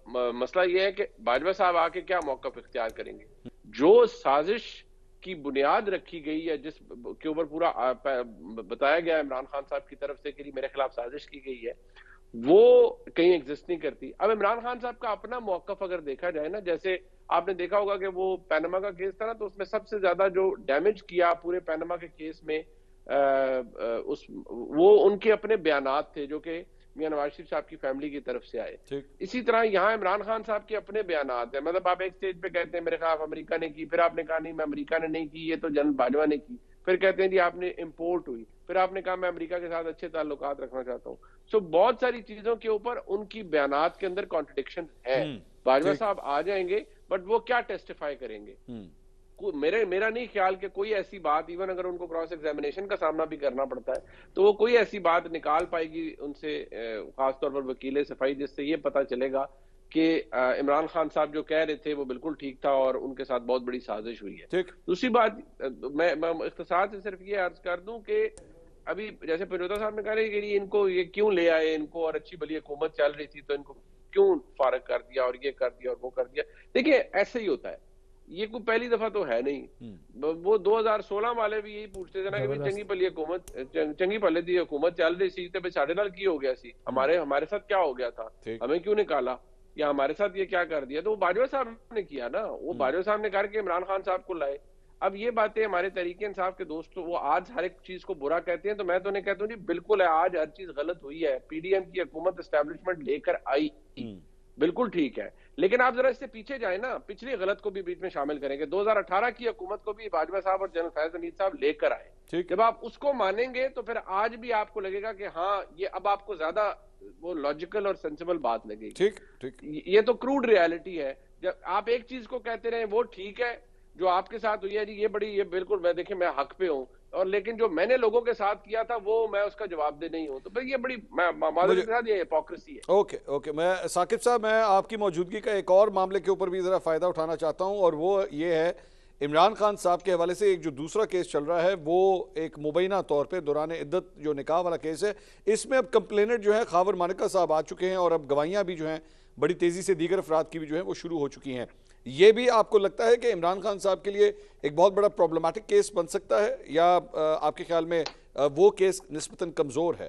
E: مسئلہ یہ ہے کہ باجوہ صاحب آ کے کیا موقف اختیار کریں گے؟ جو سازش کی بنیاد رکھی گئی ہے، جس کے اوپر پورا بتایا گیا عمران خان صاحب کی طرف سے کہ میرے خلاف سازش کی گئی ہے، وہ کہیں ایگزسٹ نہیں کرتی۔ اب عمران خان صاحب کا اپنا موقف اگر دیکھا جائے نا، جیسے آپ نے دیکھا ہوگا کہ وہ پیناما کا کیس تھا نا، تو اس میں سب سے زیادہ جو ڈیمیج کیا پورے پیناما کے کیس میں وہ ان کے اپنے بیانات تھے جو کہ میاں نواز شریف صاحب کی فیملی کی طرف سے آئے۔ اسی طرح یہاں عمران خان صاحب کے اپنے بیانات ہیں، مطلب آپ ایک سٹیج پہ کہتے ہیں میرے خلاف امریکہ نے کی، پھر آپ نے کہا نہیں میں امریکہ نے نہیں کی، یہ تو جنرل باجوہ نے کی، پھر کہتے ہیں جی آپ نے امپورٹ ہوئی، پھر آپ نے کہا میں امریکہ کے ساتھ اچھے تعلقات رکھنا چاہتا ہوں۔ سو بہت ساری چیزوں کے اوپر ان کی بیانات کے اندر کانٹرڈکشن ہے۔ باجوہ صاحب آ جائیں گے بٹ وہ کیا ٹیسٹیفائی کریں گے؟ میرا نہیں خیال کہ کوئی ایسی بات، ایون اگر ان کو کراس ایگزامینیشن کا سامنا بھی کرنا پڑتا ہے تو وہ کوئی ایسی بات نکال پائے گی ان سے، خاص طور پر وکیل صفائی، جس سے یہ پتا چلے گا کہ عمران خان صاحب جو کہہ رہے تھے وہ بالکل ٹھیک تھا اور ان کے ساتھ بہت بڑی سازش ہوئی ہے۔ دوسری بات میں اختصار سے صرف یہ عرض کر دوں کہ ابھی جیسے پنجوتا صاحب نے کہا کہ ان کو یہ کیوں لے آئے، ان کو اور اچھی بلی حکومت چل رہی تھی تو ان کو کیوں فارغ کر دیا اور یہ کر دیا اور وہ کر دیا۔ دیکھیں ایسے ہی ہوتا ہے، یہ کوئی پہلی دفعہ تو ہے نہیں، وہ 2016 والے بھی یہی پوچھتے تھے نا کہ چنگی پلی حکومت، چنگی پلے دی حکومت چل رہی سی تے ساڈے نال کی ہو گیا سی، ہمارے ساتھ کیا ہو گیا تھا، ہمیں کیوں نکالا یا ہمارے ساتھ یہ کیا کر دیا؟ تو وہ باجوہ صاحب نے کیا نا، وہ باجوہ صاحب نے کر کے عمران خان صاحب کو لائے۔ اب یہ باتیں ہمارے تحریک انصاف کے دوستوں وہ آج ہر ایک چیز کو برا کہتے ہیں، تو میں تو نہیں کہتا ہوں جی بالکل ہے، آج ہر چیز غلط ہوئی ہے، پی ڈی ایم کی حکومت اسٹیبلشمنٹ لے کر آئی بالکل ٹھیک ہے، لیکن آپ ذرا اس سے پیچھے جائیں نا، پچھلی غلط کو بھی بیچ میں شامل کریں گے۔ 2018 کی حکومت کو بھی باجوہ صاحب اور جنرل فیض حمید صاحب لے کر آئے، جب آپ اس کو مانیں گے تو پھر آج بھی آپ کو لگے گا کہ ہاں یہ اب آپ کو زیادہ وہ لاجیکل اور سینسیبل بات لگے گی۔ یہ تو کروڈ ریالٹی ہے، جب آپ ایک چیز کو کہتے رہے وہ ٹھیک ہے جو آپ کے ساتھ ہوئی ہے جی یہ بالکل میں دیکھیں میں حق پہ ہوں، اور لیکن جو میں نے لوگوں کے ساتھ کیا تھا وہ میں اس کا جواب دہ نہیں ہوں، تو پھر یہ بڑی معذرت کے ساتھ یہ ہپوکریسی ہے۔
A: اوکے میں ثاقب صاحب میں آپ کی موجودگی کا ایک اور معاملے کے اوپر بھی ذرا فائدہ اٹھانا چاہتا ہوں، اور وہ یہ ہے عمران خان صاحب کے حوالے سے ایک جو دوسرا کیس چل رہا ہے وہ ایک مبینہ طور پہ دوران عدت جو نکاح والا کیس ہے، اس میں اب کمپلیننٹ جو ہے خاور مانکا صاحب آ چکے ہیں، اور اب گواہیاں بھی جو ہیں بڑی تیزی سے دیگر افراد کی بھی جو ہیں وہ شروع ہو چکی ہیں۔ یہ بھی آپ کو لگتا ہے کہ عمران خان صاحب کے لیے ایک بہت بڑا پرابلماٹک کیس بن سکتا ہے، یا آپ کے خیال میں وہ کیس نسبتاً کمزور ہے؟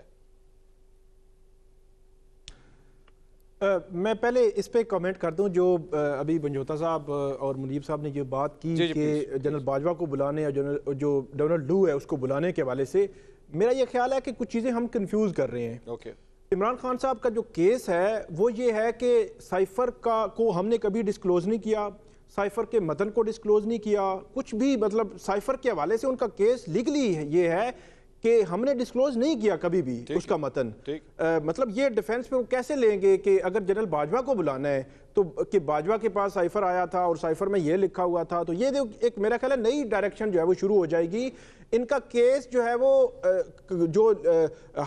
C: میں پہلے اس پہ کامنٹ کر دوں، جو ابھی بنجوتا صاحب اور منیب صاحب نے جو بات کی کہ جنرل باجوہ کو بلانے اور جو ڈونلڈ لو ہے اس کو بلانے کے حوالے سے، میرا یہ خیال ہے کہ کچھ چیزیں ہم کنفیوز کر رہے ہیں۔ عمران خان صاحب کا جو کیس ہے وہ یہ ہے کہ سائفر کو ہم نے کبھی ڈسکلوز نہیں کیا، سائفر کے متن کو ڈسکلوز نہیں کیا، کچھ بھی، مطلب سائفر کے حوالے سے ان کا کیس لیگلی یہ ہے کہ ہم نے ڈسکلوز نہیں کیا کبھی بھی اس کا متن۔ مطلب یہ ڈیفینس میں وہ کیسے لیں گے کہ اگر جنرل باجوہ کو بلانا ہے تو کہ باجوہ کے پاس سائفر آیا تھا اور سائفر میں یہ لکھا ہوا تھا، تو یہ ایک میرا خیال ہے نئی ڈائریکشن جو ہے وہ شروع ہو جائے گی۔ ان کا کیس جو ہے وہ جو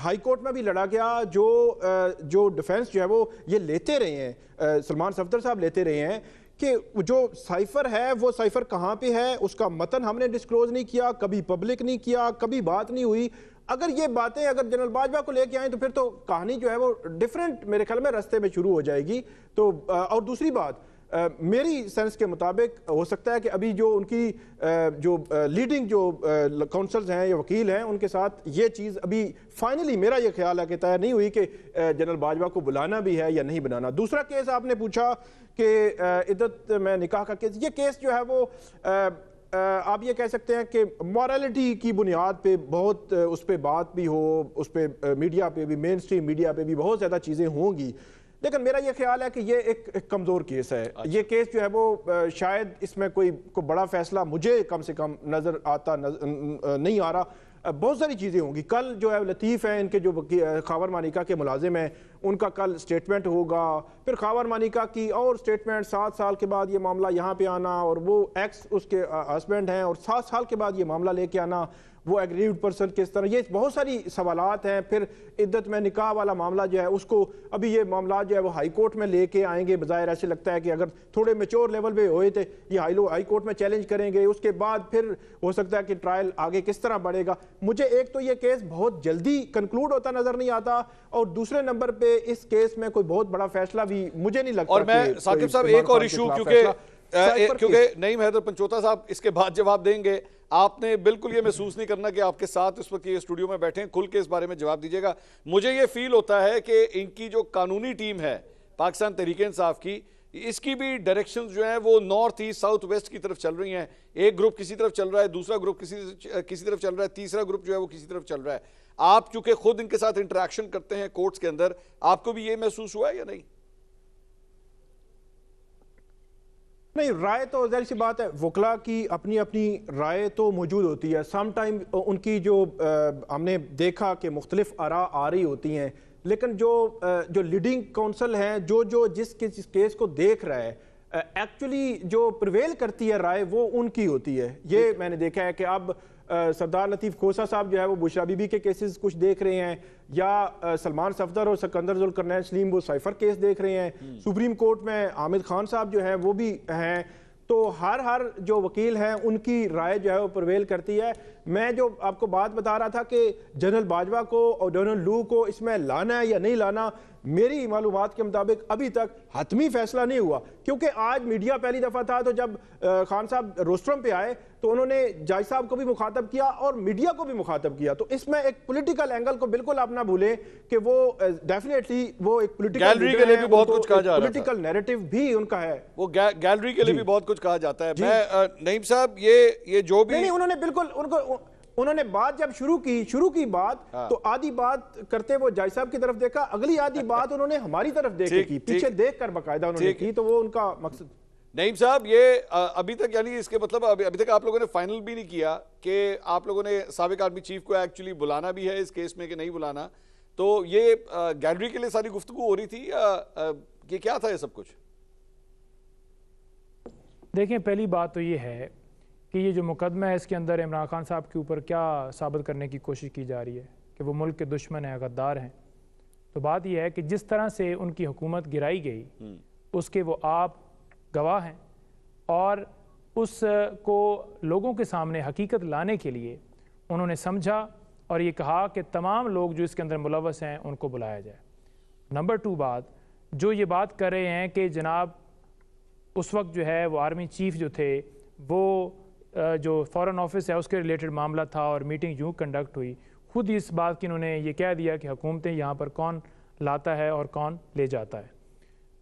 C: ہائی کورٹ میں بھی لڑا گیا، جو ڈیفینس جو ہے وہ یہ لیتے رہے ہیں، سلمان صفدر صاحب لیتے رہے ہیں کہ جو سائفر ہے وہ سائفر کہاں پہ ہے، اس کا متن ہم نے ڈسکلوز نہیں کیا، کبھی پبلک نہیں کیا، کبھی بات نہیں ہوئی۔ اگر یہ باتیں اگر جنرل باجوہ کو لے کے آئیں تو پھر تو کہانی جو ہے وہ ڈیفرنٹ میرے خیال میں رستے میں شروع ہو جائے گی۔ تو اور دوسری بات میری سینس کے مطابق ہو سکتا ہے کہ ابھی جو ان کی جو لیڈنگ جو کونسلز ہیں یا وکیل ہیں ان کے ساتھ یہ چیز ابھی فائنلی میرا یہ خیال ہے کہ طے نہیں ہوئی کہ جنرل باجوہ کو بلانا بھی ہے یا نہیں بلانا۔ دوسرا کیس آپ نے پوچھا کہ عدت میں نکاح کا کیس، یہ کیس جو ہے وہ آپ یہ کہہ سکتے ہیں کہ مورالٹی کی بنیاد پہ بہت اس پہ بات بھی ہو، اس پہ میڈیا پہ بھی، مین سٹریم میڈیا پہ بھی بہت زیادہ چیزیں ہوں گی، لیکن میرا یہ خیال ہے کہ یہ ایک کمزور کیس ہے۔ یہ کیس جو ہے وہ شاید اس میں کوئی بڑا فیصلہ مجھے کم سے کم نظر آتا نہیں آ رہا۔ بہت ساری چیزیں ہوں گی۔ کل جو ہے لطیف ہیں ان کے جو خاور مانیکا کے ملازم ہیں ان کا کل سٹیٹمنٹ ہوگا، پھر خاور مانیکا کی اور سٹیٹمنٹ 7 سال کے بعد یہ معاملہ یہاں پہ آنا، اور وہ ایکس اس کے ہسبینڈ ہیں اور 7 سال کے بعد یہ معاملہ لے کے آنا، وہ ایگریوڈ پرسن کس طرح، یہ بہت ساری سوالات ہیں. پھر عدت میں نکاح والا معاملہ جو ہے اس کو ابھی یہ معاملات جو ہے وہ ہائی کورٹ میں لے کے آئیں گے. بظاہر ایسے لگتا ہے کہ اگر تھوڑے میچور لیول پہ ہوئے تھے یہ ہائی کورٹ میں چیلنج کریں گے. اس کے بعد پھر ہو سکتا ہے کہ ٹرائل آگے کس طرح بڑھے گا. مجھے ایک تو یہ کیس بہت جلدی کنکلوڈ ہوتا نظر نہیں آتا، اور دوسرے نمبر پہ اس کیس میں کوئی بہت بڑا فیصلہ بھی مجھے نہیں لگتا.
A: اور میں ثاقب صاحب ایک اور ایشو، کیونکہ نعیم حیدر پنچوتا صاحب اس کے بعد جواب دیں گے، آپ نے بالکل یہ محسوس نہیں کرنا کہ آپ کے ساتھ اس وقت یہ اسٹوڈیو میں بیٹھے ہیں، کھل کے اس بارے میں جواب دیجیے گا. مجھے یہ فیل ہوتا ہے کہ ان کی جو قانونی ٹیم ہے پاکستان تحریک انصاف کی، اس کی بھی ڈائریکشنز جو ہیں وہ نارتھ ایسٹ ساؤتھ ویسٹ کی طرف چل رہی ہیں. ایک گروپ کسی طرف چل رہا ہے، دوسرا گروپ کسی طرف چل رہا ہے، تیسرا گروپ جو ہے وہ کسی طرف چل رہا ہے. آپ چونکہ خود ان کے ساتھ انٹریکشن کرتے ہیں کورٹس کے اندر، آپ کو بھی یہ محسوس ہوا ہے یا نہیں؟
C: نہیں، رائے تو ظاہر سی بات ہے، وکلا کی اپنی اپنی رائے تو موجود ہوتی ہے. سم ٹائم ان کی جو ہم نے دیکھا کہ مختلف آراء آ رہی ہوتی ہیں، لیکن جو لیڈنگ کونسل ہیں، جو جس کیس کو دیکھ رہا ہے، ایکچولی جو پریویل کرتی ہے رائے وہ ان کی ہوتی ہے. یہ میں نے دیکھا ہے کہ اب سردار لطیف کھوسا صاحب جو ہے وہ بشرا بی بی کے کیسز کچھ دیکھ رہے ہیں، یا سلمان صفدر اور سکندر ذوالقرنین سلیم وہ سائفر کیس دیکھ رہے ہیں. سپریم کورٹ میں حامد خان صاحب جو ہیں وہ بھی ہیں. تو ہر جو وکیل ہیں ان کی رائے جو ہے وہ پرویل کرتی ہے. میں جو آپ کو بات بتا رہا تھا کہ جنرل باجوہ کو اور جنرل لو کو اس میں لانا ہے یا نہیں لانا، میری معلومات کے مطابق ابھی تک حتمی فیصلہ نہیں ہوا. کیونکہ آج میڈیا پہلی دفعہ تھا، تو جب خان صاحب روسٹرم پہ آئے تو انہوں نے جاج صاحب کو بھی مخاطب کیا اور میڈیا کو بھی مخاطب کیا. تو اس میں ایک پولیٹیکل اینگل کو بالکل آپ نہ بھولیں کہ وہ ڈیفینیٹلی وہ ایک پولیٹیکل
A: گیلری کے لیے بھی بہت کچھ کہا جا رہا ہے،
C: پولیٹیکل نیریٹو بھی ان کا ہے،
A: وہ گیلری کے لیے بھی بہت کچھ کہا جاتا ہے. میں نعیم صاحب یہ جو بھی
C: نہیں، انہوں نے بالکل انہوں نے بات جب شروع کی بات تو آدھی بات کرتے وہ جاج صاحب کی طرف دیکھا، اگلی آدھی بات انہوں نے ہماری طرف دیکھ کے کی، پیچھے دیکھ کر باقاعدہ انہوں نے کی. تو وہ ان کا مقصد.
A: نعیم صاحب یہ ابھی تک، یعنی اس کے مطلب ابھی تک آپ لوگوں نے فائنل بھی نہیں کیا کہ آپ لوگوں نے سابق آرمی چیف کو ایکچولی بلانا بھی ہے اس کیس میں کہ نہیں بلانا. تو یہ گیلری کے لیے ساری گفتگو ہو رہی تھی یا کہ کیا تھا یہ سب کچھ؟
D: دیکھیں، پہلی بات تو یہ ہے کہ یہ جو مقدمہ ہے اس کے اندر عمران خان صاحب کے اوپر کیا ثابت کرنے کی کوشش کی جا رہی ہے کہ وہ ملک کے دشمن ہیں، غدار ہیں. تو بات یہ ہے کہ جس طرح سے ان کی حکومت گرائی گئی اس کے وہ آپ گواہ ہیں، اور اس کو لوگوں کے سامنے حقیقت لانے کے لیے انہوں نے سمجھا اور یہ کہا کہ تمام لوگ جو اس کے اندر ملوث ہیں ان کو بلایا جائے. نمبر 2 بات جو یہ بات کر رہے ہیں کہ جناب اس وقت جو ہے وہ آرمی چیف جو تھے وہ جو فورن آفس ہے اس کے ریلیٹڈ معاملہ تھا اور میٹنگ یوں کنڈکٹ ہوئی. خود اس بات کی انہوں نے یہ کہہ دیا کہ حکومتیں یہاں پر کون لاتا ہے اور کون لے جاتا ہے.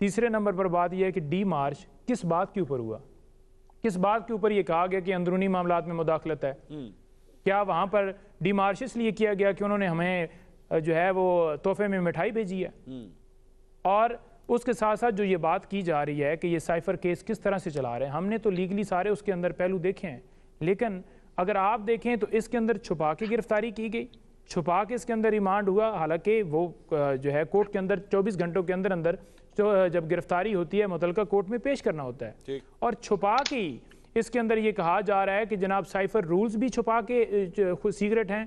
D: تیسرے نمبر پر بات یہ ہے کہ ڈی مارچ کس بات کے اوپر ہوا، کس بات کے اوپر یہ کہا گیا کہ اندرونی معاملات میں مداخلت ہے. کیا وہاں پر ڈی مارچ اس لیے کیا گیا کہ انہوں نے ہمیں جو ہے وہ تحفے میں مٹھائی بھیجی ہے؟ اور اس کے ساتھ ساتھ جو یہ بات کی جا رہی ہے کہ یہ سائفر کیس کس طرح سے چلا رہے ہیں، ہم نے تو لیگلی سارے اس کے اندر پہلو دیکھے ہیں، لیکن اگر آپ دیکھیں تو اس کے اندر چھپا کے گرفتاری کی گئی، چھپا کے اس کے اندر ریمانڈ ہوا، حالانکہ وہ جو ہے کورٹ کے اندر 24 گھنٹوں کے اندر جب گرفتاری ہوتی ہے متعلقہ کورٹ میں پیش کرنا ہوتا ہے، اور چھپا کے اس کے اندر یہ کہا جا رہا ہے کہ جناب سائفر رولز بھی چھپا کے سیکرٹ ہیں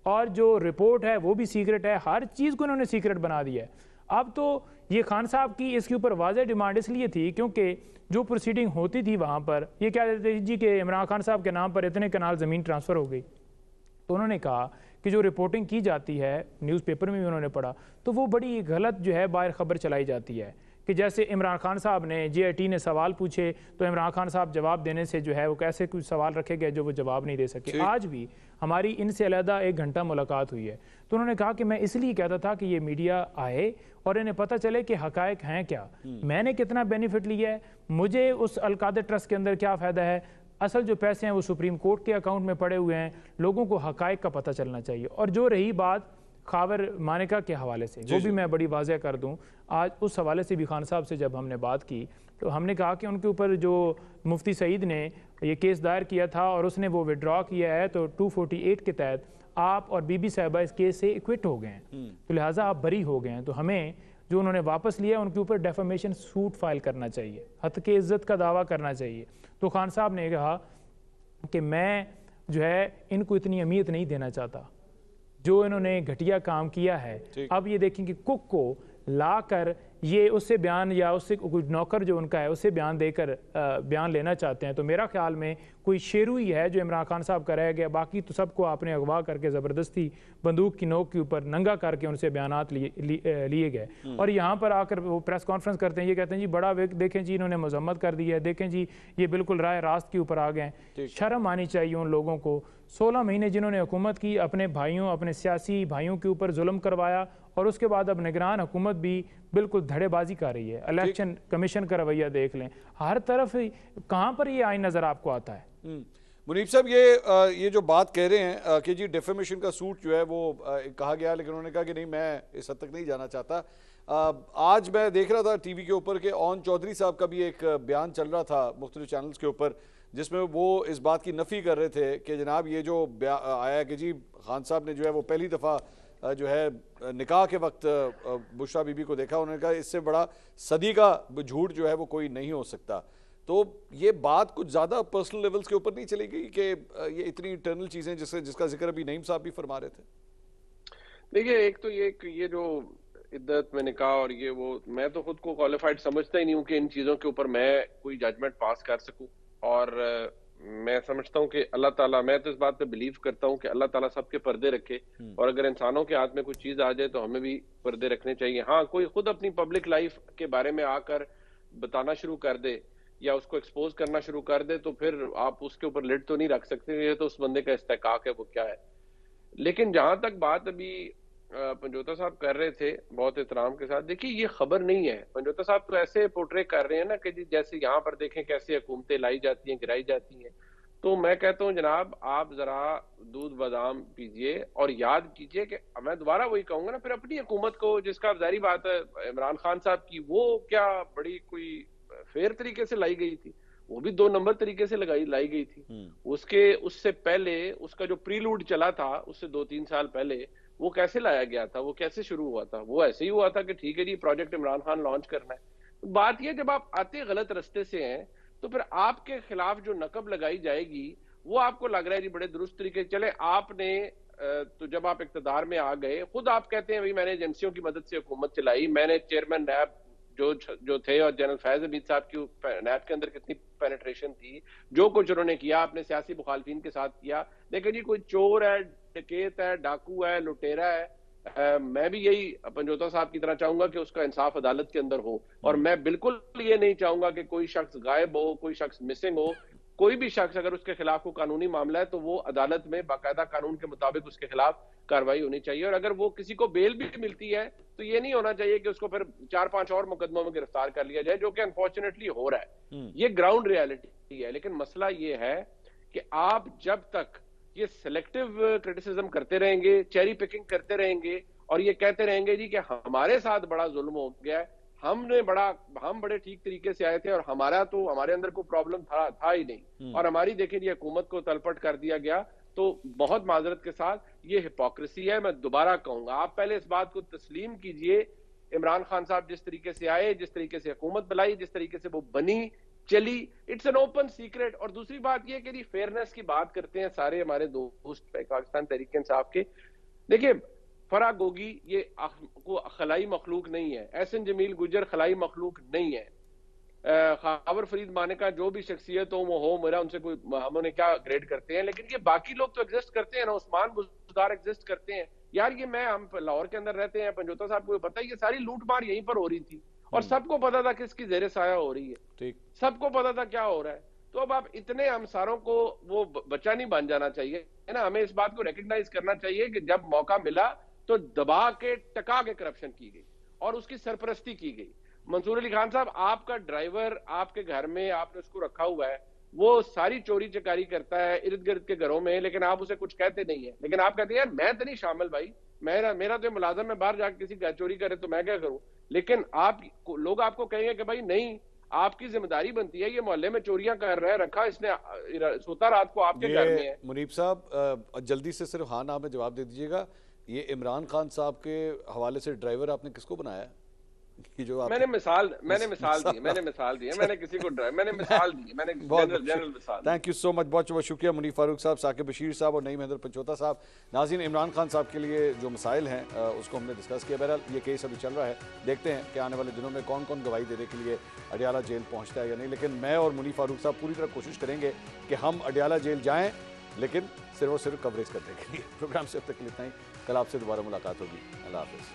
D: اور جو رپورٹ ہے وہ بھی سیکرٹ ہے، ہر چیز کو انہوں نے سیکرٹ بنا دیا ہے. اب تو یہ خان صاحب کی اس کے اوپر واضح ڈیمانڈ اس لیے تھی کیونکہ جو پروسیڈنگ ہوتی تھی وہاں پر یہ کیا دیتے جی کہ عمران خان صاحب کے نام پر اتنے کنال زمین ٹرانسفر ہو گئی. تو انہوں نے کہا کہ جو رپورٹنگ کی جاتی ہے نیوز پیپر میں بھی انہوں نے پڑھا تو وہ بڑی غلط جو ہے باہر خبر چلائی جاتی ہے کہ جیسے عمران خان صاحب نے جے آئی ٹی نے سوال پوچھے تو عمران خان صاحب جواب دینے سے جو ہے وہ کیسے کچھ سوال رکھے گئے جو وہ جواب نہیں دے سکے. آج بھی ہماری ان سے علیحدہ 1 گھنٹہ ملاقات ہوئی ہے تو انہوں نے کہا کہ میں اس لیے کہتا تھا کہ یہ میڈیا آئے اور انہیں پتہ چلے کہ حقائق ہیں کیا، میں نے کتنا بینیفٹ لیا ہے، مجھے اس القادر ٹرسٹ کے اندر کیا فائدہ ہے، اصل جو پیسے ہیں وہ سپریم کورٹ کے اکاؤنٹ میں پڑے ہوئے ہیں. لوگوں کو حقائق کا پتہ چلنا چاہیے. اور جو رہی بات خاور مانیکا کے حوالے سے وہ بھی میں بڑی واضح کر دوں، آج اس حوالے سے بھی خان صاحب سے جب ہم نے بات کی تو ہم نے کہا کہ ان کے اوپر جو مفتی سعید نے یہ کیس دائر کیا تھا اور اس نے وہ وڈرا کیا ہے تو 248 کے تحت آپ اور بی بی صاحبہ اس کیس سے ایکوٹ ہو گئے ہیں، تو لہٰذا آپ بری ہو گئے ہیں. تو ہمیں جو انہوں نے واپس لیا ان کے اوپر ڈیفیمیشن سوٹ فائل کرنا چاہیے, حتک عزت کا دعویٰ کرنا چاہیے. تو خان صاحب نے کہا کہ میں جو ہے ان کو اتنی اہمیت نہیں دینا چاہتا جو انہوں نے گھٹیا کام کیا ہے. اب یہ دیکھیں کہ کک کو لا کر یہ اس سے بیان یا اس سے کوئی نوکر جو ان کا ہے اس سے بیان دے کر بیان لینا چاہتے ہیں, تو میرا خیال میں کوئی شیرو ہی ہے جو عمران خان صاحب کا رہ گیا. باقی تو سب کو آپ نے اغوا کر کے زبردستی بندوق کی نوک کے اوپر ننگا کر کے ان سے بیانات لیے گئے. اور یہاں پر آ کر وہ پریس کانفرنس کرتے ہیں, یہ کہتے ہیں جی بڑا دیکھیں جی انہوں نے مذمت کر دی ہے, دیکھیں جی یہ بالکل راہ راست کے اوپر آ گئے ہیں. شرم آنی چاہیے ان لوگوں کو. 16 مہینے جنہوں نے حکومت کی, اپنے بھائیوں اپنے سیاسی بھائیوں کے اوپر ظلم کروایا, اور اس کے بعد اب نگران حکومت بھی بالکل دھڑے بازی کر رہی ہے. الیکشن کمیشن کا رویہ دیکھ لیں, ہر طرف کہاں پر یہ آئین نظر آپ کو آتا ہے.
A: منیب صاحب یہ جو بات کہہ رہے ہیں کہ جی ڈیفیمیشن کا سوٹ جو ہے وہ کہا گیا, لیکن انہوں نے کہا کہ نہیں میں اس حد تک نہیں جانا چاہتا. آج میں دیکھ رہا تھا ٹی وی کے اوپر کہ اون چودھری صاحب کا بھی ایک بیان چل رہا تھا مختلف چینلز کے اوپر, جس میں وہ اس بات کی نفی کر رہے تھے کہ جناب یہ جو آیا کہ جی خان صاحب نے جو ہے وہ پہلی دفعہ جو ہے نکاح کے وقت بشرا بی بی کو دیکھا, انہوں نے کہا اس سے بڑا صدی کا جھوٹ جو ہے وہ کوئی نہیں ہو سکتا. تو یہ بات کچھ زیادہ پرسنل لیولز کے اوپر نہیں چلی گئی کہ یہ اتنی انٹرنل چیزیں جس کا ذکر ابھی نعیم صاحب بھی فرما رہے تھے؟
E: دیکھیے ایک تو یہ جو عدت میں نکاح اور یہ وہ, میں تو خود کو کوالیفائڈ سمجھتا ہی نہیں ہوں کہ ان چیزوں کے اوپر میں کوئی ججمنٹ پاس کر سکوں. اور میں سمجھتا ہوں کہ اللہ تعالیٰ, میں تو اس بات پہ بلیو کرتا ہوں کہ اللہ تعالیٰ سب کے پردے رکھے, اور اگر انسانوں کے ہاتھ میں کوئی چیز آ جائے تو ہمیں بھی پردے رکھنے چاہیے. ہاں کوئی خود اپنی پبلک لائف کے بارے میں آ کر بتانا شروع کر دے یا اس کو ایکسپوز کرنا شروع کر دے تو پھر آپ اس کے اوپر لڈ تو نہیں رکھ سکتے, یہ تو اس بندے کا استحقاق ہے وہ کیا ہے. لیکن جہاں تک بات ابھی پنجوتا صاحب کر رہے تھے بہت احترام کے ساتھ, دیکھیے یہ خبر نہیں ہے. پنجوتا صاحب تو ایسے پورٹری کر رہے ہیں نا کہ جی جیسے یہاں پر دیکھیں کیسے حکومتیں لائی جاتی ہیں گرائی جاتی ہیں. تو میں کہتا ہوں جناب آپ ذرا دودھ بادام پیجئے اور یاد کیجئے کہ میں دوبارہ وہی کہوں گا نا, پھر اپنی حکومت کو جس کا ظاہری بات ہے عمران خان صاحب کی, وہ کیا بڑی کوئی فیئر طریقے سے لائی گئی تھی, وہ بھی 2 نمبر طریقے سے لائی گئی تھی. اس سے پہلے اس کا جو پریلوڈ چلا تھا اس سے 2-3 سال پہلے وہ کیسے لایا گیا تھا, وہ کیسے شروع ہوا تھا؟ وہ ایسے ہی ہوا تھا کہ ٹھیک ہے جی پروجیکٹ عمران خان لانچ کرنا ہے. بات یہ جب آپ آتے غلط رستے سے ہیں تو پھر آپ کے خلاف جو نقب لگائی جائے گی وہ آپ کو لگ رہا ہے جی بڑے درست طریقے. چلے آپ نے تو جب آپ اقتدار میں آ گئے, خود آپ کہتے ہیں میں نے ایجنسیوں کی مدد سے حکومت چلائی, میں نے چیئرمین نیب جو تھے اور جنرل فیض حمید صاحب کی نیب کے اندر کتنی پینیٹریشن تھی, جو کچھ انہوں نے کیا اپنے سیاسی مخالفین کے ساتھ کیا. دیکھیں جی کوئی چور ہے, ڈکیت ہے, ڈاکو ہے, لٹیرا ہے, میں بھی یہی پنجوتا صاحب کی طرح چاہوں گا کہ اس کا انصاف عدالت کے اندر ہو, اور میں بالکل یہ نہیں چاہوں گا کہ کوئی شخص غائب ہو, کوئی شخص مسنگ ہو. کوئی بھی شخص اگر اس کے خلاف کوئی قانونی معاملہ ہے تو وہ عدالت میں باقاعدہ قانون کے مطابق اس کے خلاف کاروائی ہونی چاہیے, اور اگر وہ کسی کو بیل بھی ملتی ہے تو یہ نہیں ہونا چاہیے کہ اس کو پھر 4-5 اور مقدموں میں گرفتار کر لیا جائے, جو کہ انفارچونیٹلی ہو رہا ہے. یہ گراؤنڈ ریالٹی ہے. لیکن مسئلہ یہ ہے کہ آپ جب تک یہ سلیکٹیو کرٹیسزم کرتے رہیں گے, چیری پکنگ کرتے رہیں گے اور یہ کہتے رہیں گے جی کہ ہمارے ساتھ بڑا ظلم ہو گیا ہے, ہم بڑے ٹھیک طریقے سے آئے تھے اور ہمارے اندر کوئی پرابلم تھا ہی نہیں, اور ہماری دیکھیں جی حکومت کو تلپٹ کر دیا گیا, تو بہت معذرت کے ساتھ یہ ہپوکریسی ہے. میں دوبارہ کہوں گا آپ پہلے اس بات کو تسلیم کیجئے, عمران خان صاحب جس طریقے سے آئے, جس طریقے سے حکومت بلائی, جس طریقے سے وہ بنی چلی, اٹس این اوپن سیکرٹ. اور دوسری بات یہ کہ فیئرنیس کی بات کرتے ہیں سارے ہمارے دوست پاکستان تحریک انصاف کے. دیکھیں فرا گوگی یہ خلائی مخلوق نہیں ہے, احسن جمیل گجر خلائی مخلوق نہیں ہے, خاور فرید مانکا جو بھی شخصیت ہو میرا ان سے کوئی ہم انہیں کیا گریڈ کرتے ہیں, لیکن یہ باقی لوگ تو ایگزسٹ کرتے ہیں نا, عثمان بزدار ایگزسٹ کرتے ہیں یار. یہ ہم لاہور کے اندر رہتے ہیں, پنجوتا صاحب کو پتا ہے یہ ساری لوٹ مار یہیں پر ہو رہی تھی, اور سب کو پتا تھا کس کی زیر سایہ ہو رہی ہے, سب کو پتا تھا کیا ہو رہا ہے. تو اب آپ اتنے ہم ساروں کو وہ بچہ نہیں بن جانا چاہیے نا, ہمیں اس بات کو ریکگنائز کرنا چاہیے کہ جب موقع ملا تو دبا کے ٹکا کے کرپشن کی گئی اور اس کی سرپرستی کی گئی. منصور علی خان صاحب آپ کا ڈرائیور آپ کے گھر میں آپ نے اس کو رکھا ہوا ہے, وہ ساری چوری چکاری کرتا ہے ارد گرد کے گھروں میں, لیکن آپ اسے کچھ کہتے نہیں ہیں. لیکن آپ کہتے ہیں یار میں تو نہیں شامل بھائی, میرا تو ملازم میں باہر جا کے کسی گھر چوری کرے تو میں کیا کروں. لیکن لوگ آپ کو کہیں گے کہ بھائی نہیں, آپ کی ذمہ داری بنتی ہے, یہ محلے میں چوریاں کر رہا ہے, رکھا اس نے سوتا رات کو آپ کے گھر میں ہے.
A: منیب صاحب جلدی سے صرف ہاں نہ میں جواب دے دیجیے گا, یہ عمران خان صاحب کے حوالے سے ڈرائیور آپ نے کس کو بنایا ہے؟ کہ جو
E: میں نے مثال دی میں نے کسی کو ڈرایا، میں نے مثال دی، میں نے جنرل مثال۔
A: تھینک یو سو مچ، بہت بہت شکریہ منیف فاروق صاحب، ثاقب بشیر صاحب اور نعیم حیدر پنچوتا صاحب۔ ناظرین، عمران خان صاحب کے لیے جو مسائل ہیں اس کو ہم نے ڈسکس کیا۔ بہرحال یہ کیس ابھی چل رہا ہے، دیکھتے ہیں کہ آنے والے دنوں میں کون کون گواہی دینے کے لیے اڈیالہ جیل پہنچتا ہے یا نہیں، لیکن میں اور منیف فاروق صاحب پوری طرح کوشش کریں گے کہ ہم اڈیالہ جیل جائیں، لیکن صرف اور صرف کوریج کرنے کے لیے۔ پروگرام سے اب تک اتنا ہی، کل آپ سے دوبارہ ملاقات ہوگی، اللہ حافظ۔